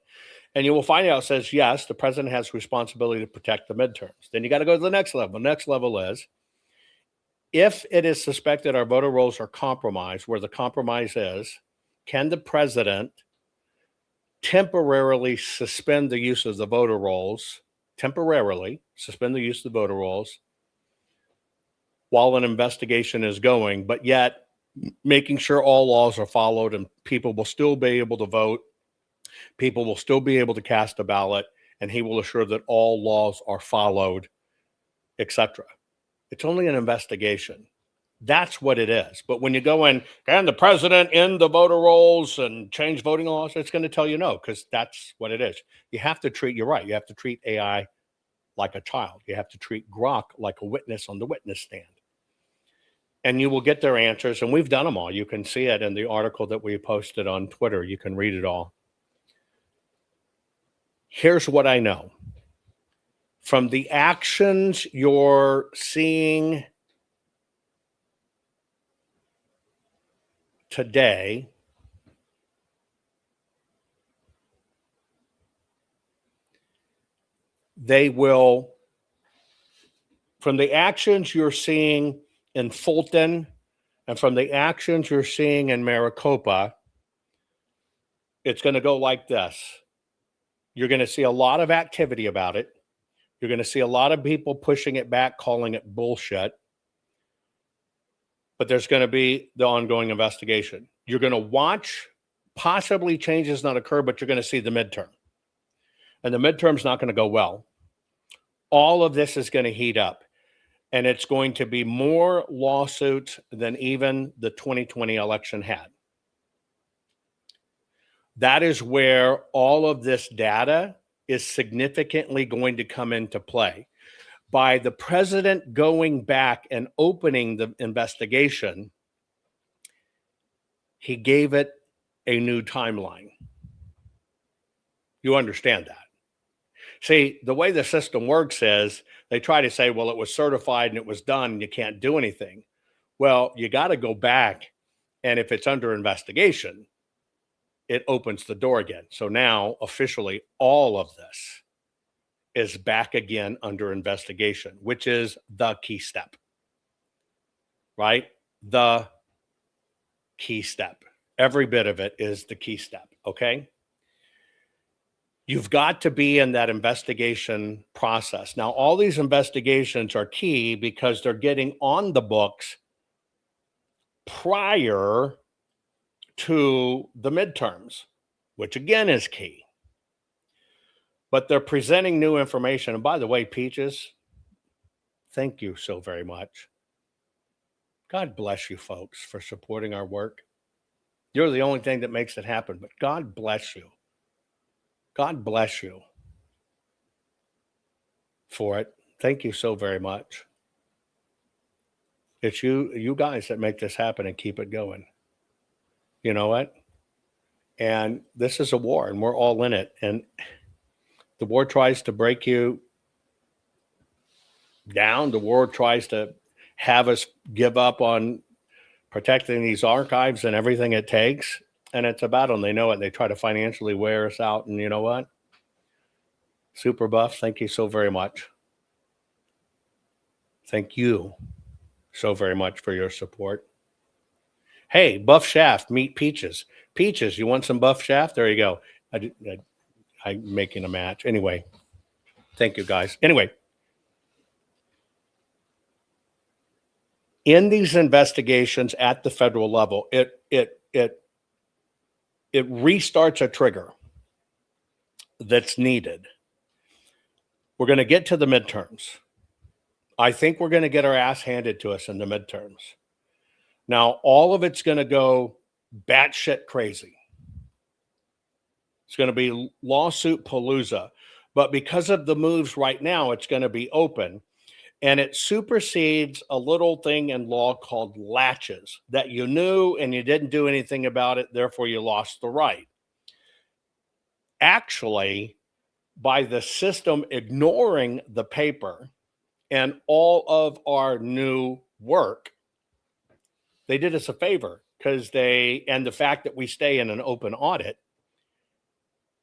And you will find out it says, yes, the president has responsibility to protect the midterms. Then you got to go to the next level. The next level is, if it is suspected our voter rolls are compromised, where the compromise is, can the president temporarily suspend the use of the voter rolls, while an investigation is going, but yet making sure all laws are followed and people will still be able to vote, people will still be able to cast a ballot, and he will assure that all laws are followed, etc. It's only an investigation. That's what it is. But when you go in, can the president end the voter rolls and change voting laws? It's going to tell you no, because that's what it is. You have to treat, you're right, you have to treat AI like a child. You have to treat Grok like a witness on the witness stand. And you will get their answers, and we've done them all. You can see it in the article that we posted on Twitter. You can read it all. Here's what I know. From the actions you're seeing today, they will, from the actions you're seeing in Fulton and from the actions you're seeing in Maricopa, it's going to go like this. You're going to see a lot of activity about it. You're going to see a lot of people pushing it back, calling it bullshit. But there's going to be the ongoing investigation. You're going to watch possibly changes not occur, but you're going to see the midterm. And the midterm's not going to go well. All of this is going to heat up. And it's going to be more lawsuits than even the 2020 election had. That is where all of this data is significantly going to come into play. By the president going back and opening the investigation, he gave it a new timeline. You understand that? See, the way the system works is they try to say, well, it was certified and it was done and you can't do anything. Well, you got to go back, and if it's under investigation, it opens the door again. So now, officially, all of this is back again under investigation, which is the key step, right? The key step. Every bit of it is the key step, okay? You've got to be in that investigation process. Now, all these investigations are key because they're getting on the books prior to the midterms, which again is key. But they're presenting new information. And by the way, Peaches, thank you so very much. God bless you folks for supporting our work. You're the only thing that makes it happen, but God bless you. God bless you for it. Thank you so very much. It's you guys that make this happen and keep it going. You know what? And this is a war, and we're all in it. And the war tries to break you down. The war tries to have us give up on protecting these archives and everything it takes. And it's a battle, and they know it. They try to financially wear us out. And you know what? Super Buff, thank you so very much. Thank you so very much for your support. Hey, Buff Shaft, meet Peaches. Peaches, you want some Buff Shaft? There you go. I'm making a match. Anyway, thank you, guys. Anyway, in these investigations at the federal level, it restarts a trigger that's needed. We're going to get to the midterms. I think we're going to get our ass handed to us in the midterms. Now, all of it's going to go batshit crazy. It's going to be lawsuit palooza. But because of the moves right now, it's going to be open. And it supersedes a little thing in law called latches that you knew and you didn't do anything about it, therefore you lost the right. Actually, by the system ignoring the paper and all of our new work, they did us a favor because and the fact that we stay in an open audit,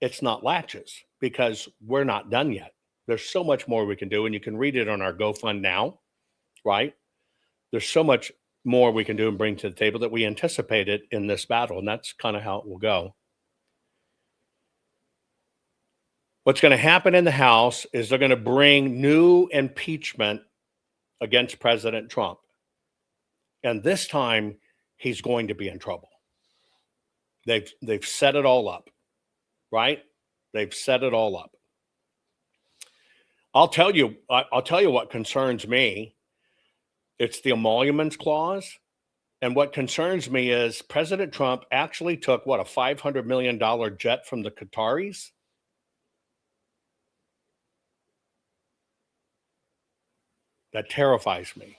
it's not latches because we're not done yet. There's so much more we can do, and you can read it on our GoFund now, right? There's so much more we can do and bring to the table that we anticipated in this battle, and that's kind of how it will go. What's going to happen in the House is they're going to bring new impeachment against President Trump. And this time, he's going to be in trouble. They've set it all up, right? They've set it all up. I'll tell you what concerns me. It's the emoluments clause. And what concerns me is President Trump actually took, what, a $500 million jet from the Qataris? That terrifies me.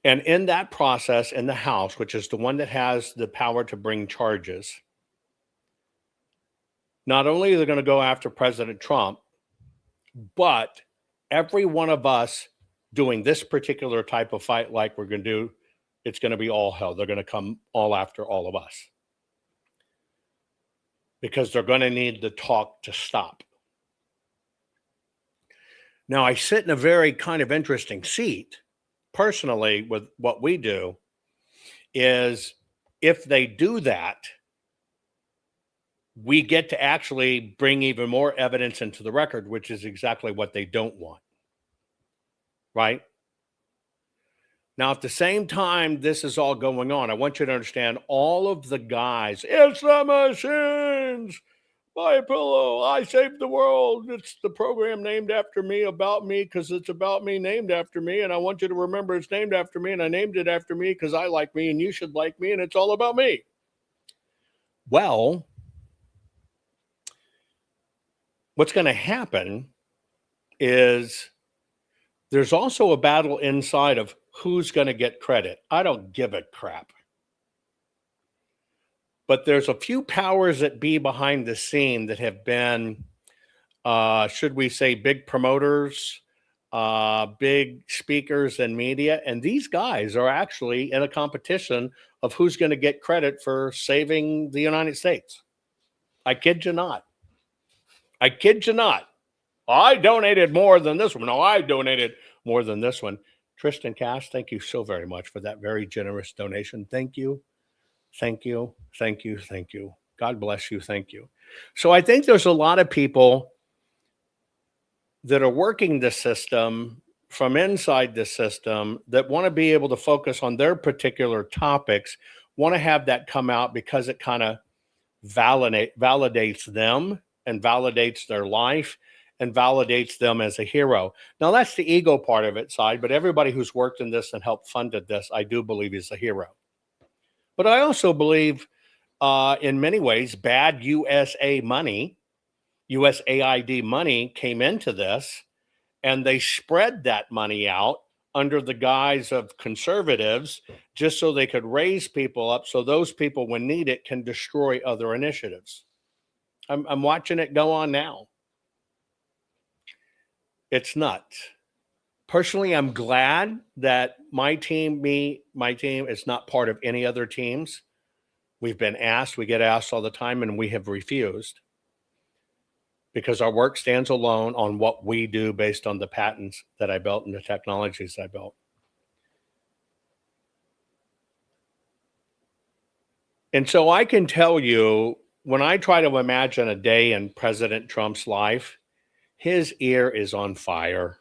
And in that process, in the House, which is the one that has the power to bring charges, not only are they going to go after President Trump, but every one of us doing this particular type of fight like we're going to do, it's going to be all hell. They're going to come all after all of us. Because they're going to need the talk to stop. Now, I sit in a very kind of interesting seat, personally, with what we do, is if they do that, we get to actually bring even more evidence into the record, which is exactly what they don't want. Right? Now, at the same time this is all going on, I want you to understand all of the guys, it's the machines, my pillow, I saved the world. It's the program named after me, about me, because it's about me, named after me. And I want you to remember it's named after me. And I named it after me because I like me and you should like me. And it's all about me. Well, what's going to happen is there's also a battle inside of who's going to get credit. I don't give a crap. But there's a few powers that be behind the scene that have been, should we say, big promoters, big speakers and media. And these guys are actually in a competition of who's going to get credit for saving the United States. I kid you not. I kid you not. I donated more than this one. No, I donated more than this one. Tristan Cash, thank you so very much for that very generous donation. Thank you. Thank you. Thank you. Thank you. God bless you. Thank you. So I think there's a lot of people that are working the system from inside the system that want to be able to focus on their particular topics, want to have that come out because it kind of validates them and validates their life and validates them as a hero. Now, that's the ego part of it side, but everybody who's worked in this and helped funded this, I do believe is a hero. But I also believe in many ways, bad USAID money came into this, and they spread that money out under the guise of conservatives just so they could raise people up so those people, when needed, can destroy other initiatives. I'm watching it go on now. It's nuts. Personally, I'm glad that my team is not part of any other teams. We've been asked, we get asked all the time, and we have refused because our work stands alone on what we do based on the patents that I built and the technologies I built. And so I can tell you, when I try to imagine a day in President Trump's life, his ear is on fire.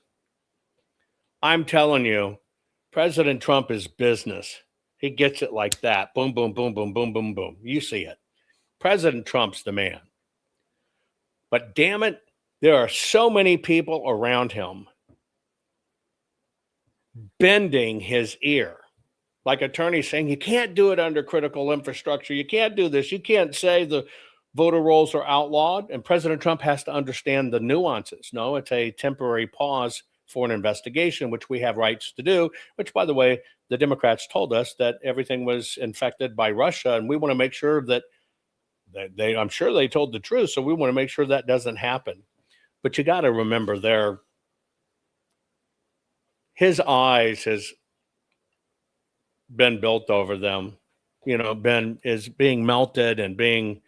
I'm telling you, President Trump is business. He gets it like that. Boom, boom, boom, boom, boom, boom, boom. You see it. President Trump's the man. But damn it, there are so many people around him bending his ear. Like attorneys saying, you can't do it under critical infrastructure. You can't do this. You can't say the voter rolls are outlawed. And President Trump has to understand the nuances. No, it's a temporary pause for an investigation, which we have rights to do, which, by the way, the Democrats told us that everything was infected by Russia. And we want to make sure that I'm sure they told the truth. So we want to make sure that doesn't happen. But you got to remember his eyes has been built over them, is being melted and being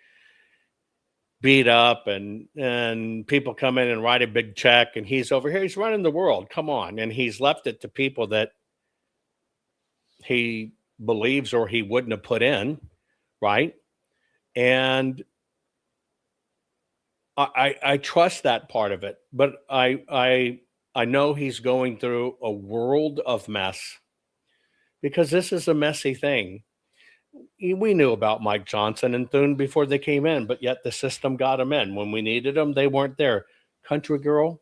beat up, and people come in and write a big check, and he's over here, he's running the world. Come on. And he's left it to people that he believes or he wouldn't have put in, right? And I trust that part of it, but I know he's going through a world of mess because this is a messy thing. we knew about Mike Johnson and Thune before they came in, but yet the system got them in. When we needed them, they weren't there. Country girl,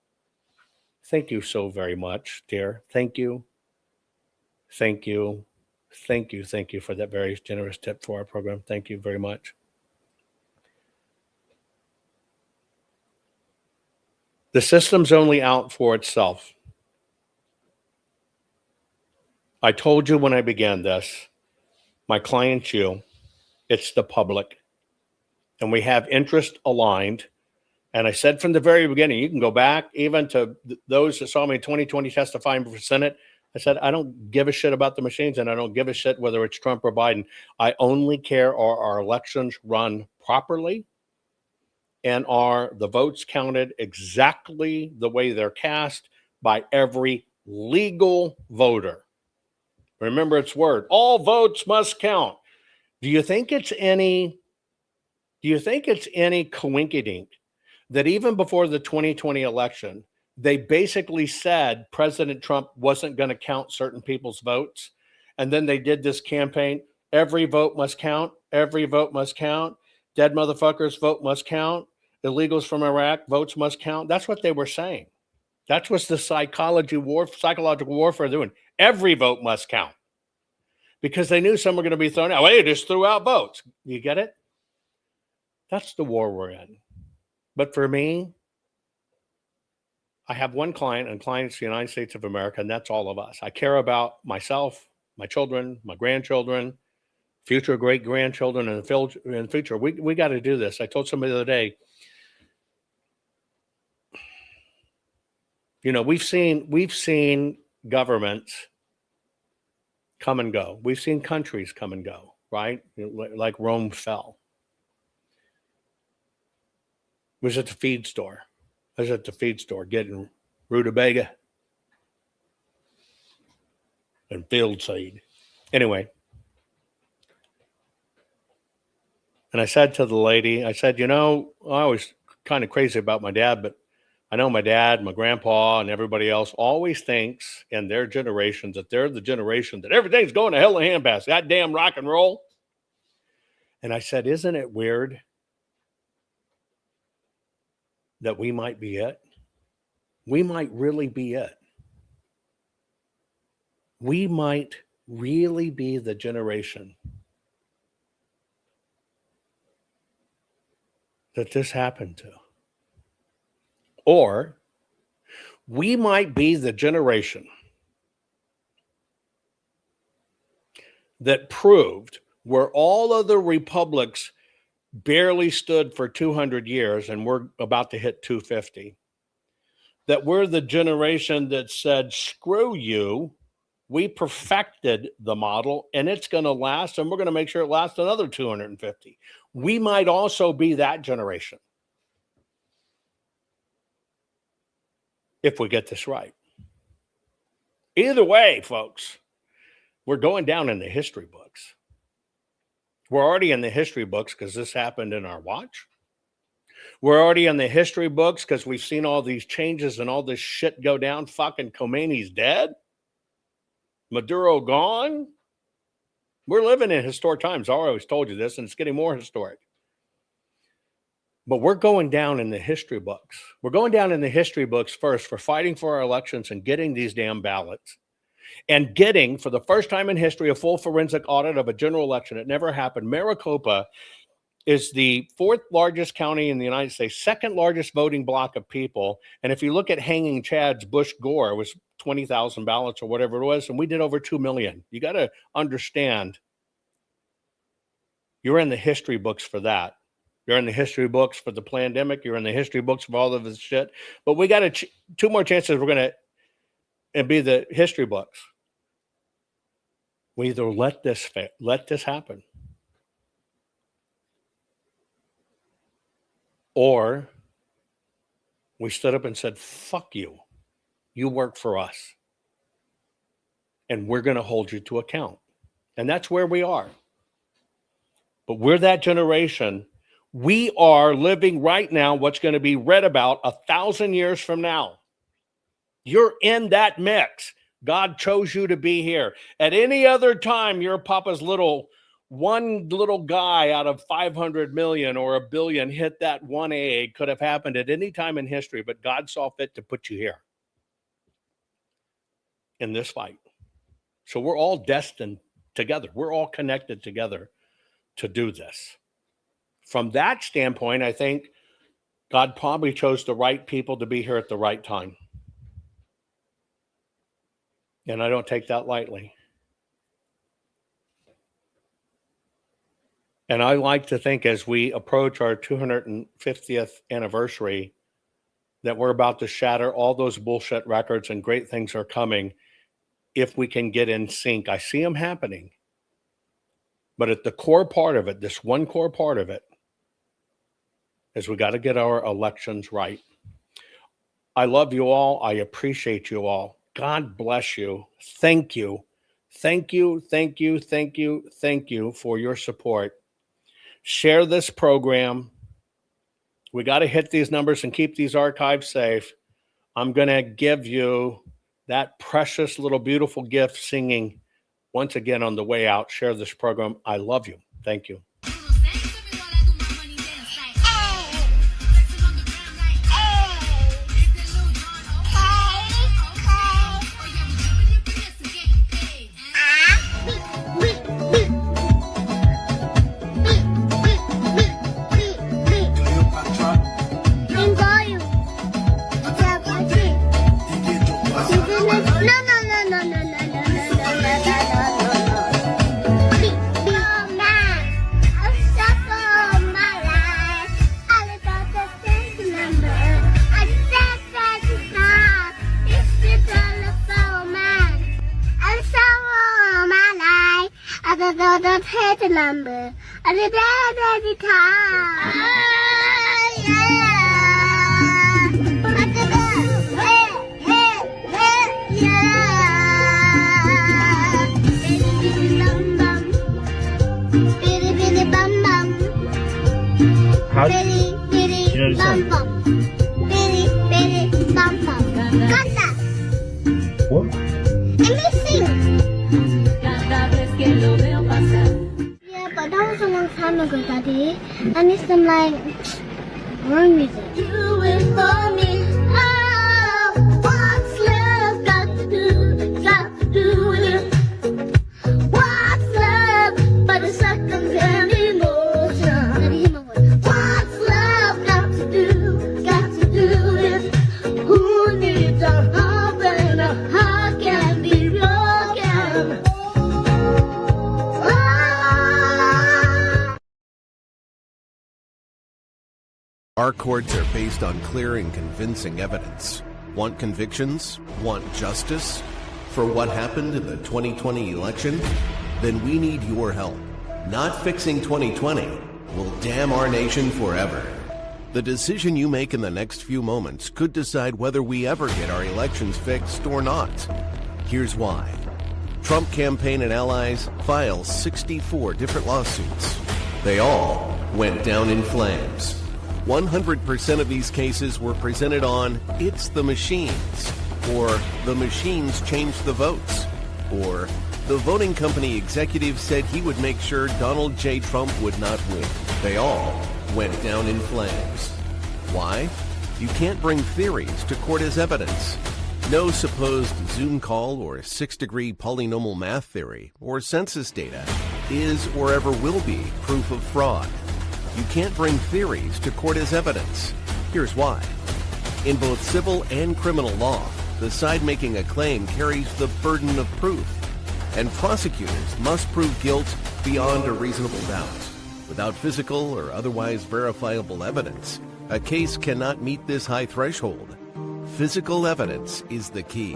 thank you so very much, dear. Thank you. Thank you. Thank you. Thank you for that very generous tip for our program. Thank you very much. The system's only out for itself. I told you when I began this, my client, you, it's the public. And we have interest aligned. And I said from the very beginning, you can go back even to those that saw me in 2020 testifying for Senate. I said, I don't give a shit about the machines, and I don't give a shit whether it's Trump or Biden. I only care are our elections run properly, and are the votes counted exactly the way they're cast by every legal voter. Remember its word, all votes must count. Do you think it's any coinkydink that even before the 2020 election, they basically said President Trump wasn't going to count certain people's votes? And then they did this campaign, every vote must count, every vote must count, dead motherfuckers, vote must count, illegals from Iraq, votes must count. That's what they were saying. That's what the psychological warfare doing. Every vote must count. Because they knew some were going to be thrown out. Well, they just threw out votes. You get it? That's the war we're in. But for me, I have one client, and clients the United States of America, and that's all of us. I care about myself, my children, my grandchildren, future great-grandchildren, and in the future. We got to do this. I told somebody the other day, you know, we've seen governments come and go. We've seen countries come and go, right? Like Rome fell. I was at the feed store. Getting rutabaga and field seed. Anyway. And I said to the lady, I said, you know, I was kind of crazy about my dad, but I know my dad, my grandpa, and everybody else always thinks in their generations that they're the generation that everything's going to hell in a handbasket. Goddamn rock and roll. And I said, isn't it weird that we might be it? We might really be it. We might really be the generation that this happened to. Or we might be the generation that proved where all other republics barely stood for 200 years, and we're about to hit 250, that we're the generation that said, screw you, we perfected the model, and it's going to last, and we're going to make sure it lasts another 250. We might also be that generation if we get this right. Either way, folks, we're going down in the history books. We're already in the history books because this happened in our watch. We're already in the history books because we've seen all these changes and all this shit go down. Fucking Khomeini's dead. Maduro gone. We're living in historic times. I always told you this, and it's getting more historic. But we're going down in the history books. We're going down in the history books first for fighting for our elections and getting these damn ballots. And getting, for the first time in history, a full forensic audit of a general election. It never happened. Maricopa is the 4th largest county in the United States, 2nd largest voting block of people. And if you look at Hanging Chad's Bush Gore, it was 20,000 ballots or whatever it was, and we did over 2 million. You got to understand, you're in the history books for that. You're in the history books for the pandemic. You're in the history books for all of this shit. But we got 2 more chances. We're going to be the history books. We either let this happen, or we stood up and said, fuck you. You work for us. And we're going to hold you to account. And that's where we are. But we're that generation. We are living right now what's going to be read about 1,000 years from now. You're in that mix. God chose you to be here. At any other time, you're Papa's little one little guy out of 500 million or a billion hit that one egg. Could have happened at any time in history, but God saw fit to put you here in this fight. So we're all destined together. We're all connected together to do this. From that standpoint, I think God probably chose the right people to be here at the right time. And I don't take that lightly. And I like to think as we approach our 250th anniversary that we're about to shatter all those bullshit records and great things are coming if we can get in sync. I see them happening. But at the core part of it, this one core part of it, is we got to get our elections right. I love you all. I appreciate you all. God bless you. Thank you. Thank you, thank you, thank you, thank you for your support. Share this program. We got to hit these numbers and keep these archives safe. I'm going to give you that precious little beautiful gift singing once again on the way out. Share this program. I love you. Thank you. Number. How do you know the song? What? Yeah, but that was a long time ago, Daddy. I need some like more music. Do it for me. Oh, what's love got to do with it? What's love but a second-hand emotion? What's love got to do with it? Who needs a heart when a heart can be broken? Our courts are based on clear and convincing evidence. Want convictions? Want justice? For what happened in the 2020 election? Then we need your help. Not fixing 2020 will damn our nation forever. The decision you make in the next few moments could decide whether we ever get our elections fixed or not. Here's why. Trump campaign and allies filed 64 different lawsuits. They all went down in flames. 100% of these cases were presented on "It's the machines," or "The machines changed the votes," or "The voting company executive said he would make sure Donald J. Trump would not win." They all went down in flames. Why? You can't bring theories to court as evidence. No supposed Zoom call or six-degree polynomial math theory or census data is or ever will be proof of fraud. You can't bring theories to court as evidence. Here's why. In both civil and criminal law, the side making a claim carries the burden of proof, and prosecutors must prove guilt beyond a reasonable doubt. Without physical or otherwise verifiable evidence, a case cannot meet this high threshold. Physical evidence is the key.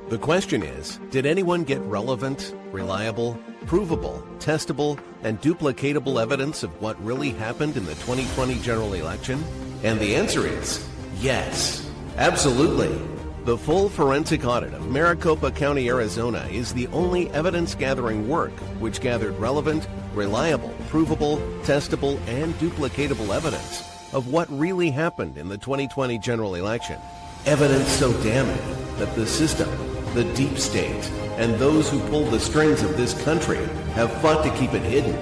The question is, did anyone get relevant, reliable, provable, testable, and duplicatable evidence of what really happened in the 2020 general election? And the answer is yes, absolutely. The full forensic audit of Maricopa County, Arizona is the only evidence-gathering work which gathered relevant, reliable, provable, testable, and duplicatable evidence of what really happened in the 2020 general election. Evidence so damning that the system, the deep state, and those who pull the strings of this country have fought to keep it hidden.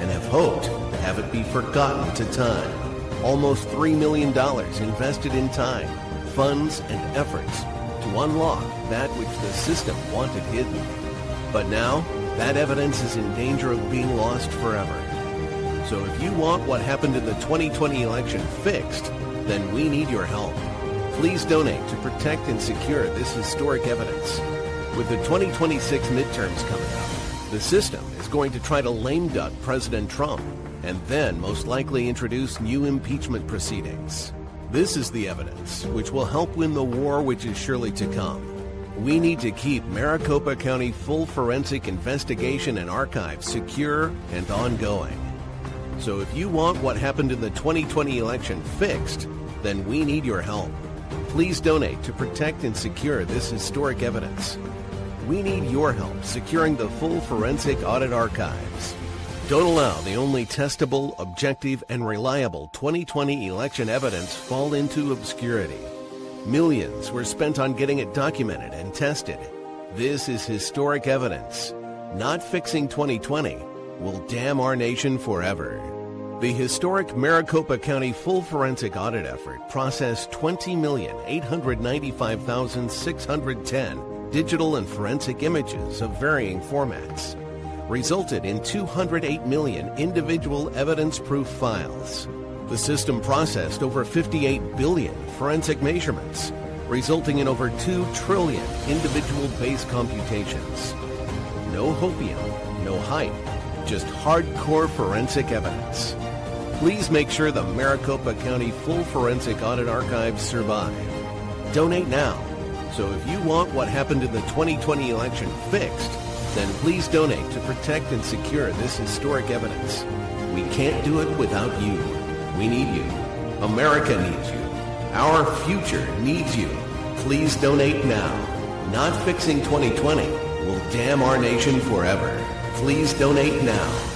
and have hoped to have it be forgotten to time. Almost $3 million invested in time, funds, and efforts to unlock that which the system wanted hidden. But now, that evidence is in danger of being lost forever. So if you want what happened in the 2020 election fixed, then we need your help. Please donate to protect and secure this historic evidence. With the 2026 midterms coming up, the system is going to try to lame duck President Trump and then most likely introduce new impeachment proceedings. This is the evidence which will help win the war which is surely to come. We need to keep Maricopa County full forensic investigation and archives secure and ongoing. So if you want what happened in the 2020 election fixed, then we need your help. Please donate to protect and secure this historic evidence. We need your help securing the full forensic audit archives. Don't allow the only testable, objective, and reliable 2020 election evidence fall into obscurity. Millions were spent on getting it documented and tested. This is historic evidence. Not fixing 2020 will damn our nation forever. The historic Maricopa County full forensic audit effort processed 20,895,610 digital and forensic images of varying formats, resulted in 208 million individual evidence-proof files. The system processed over 58 billion forensic measurements, resulting in over 2 trillion individual base computations. No hopium, no hype, just hardcore forensic evidence. Please make sure the Maricopa County full forensic audit archives survive. Donate now. So if you want what happened in the 2020 election fixed, then please donate to protect and secure this historic evidence. We can't do it without you. We need you. America needs you. Our future needs you. Please donate now. Not fixing 2020 will damn our nation forever. Please donate now.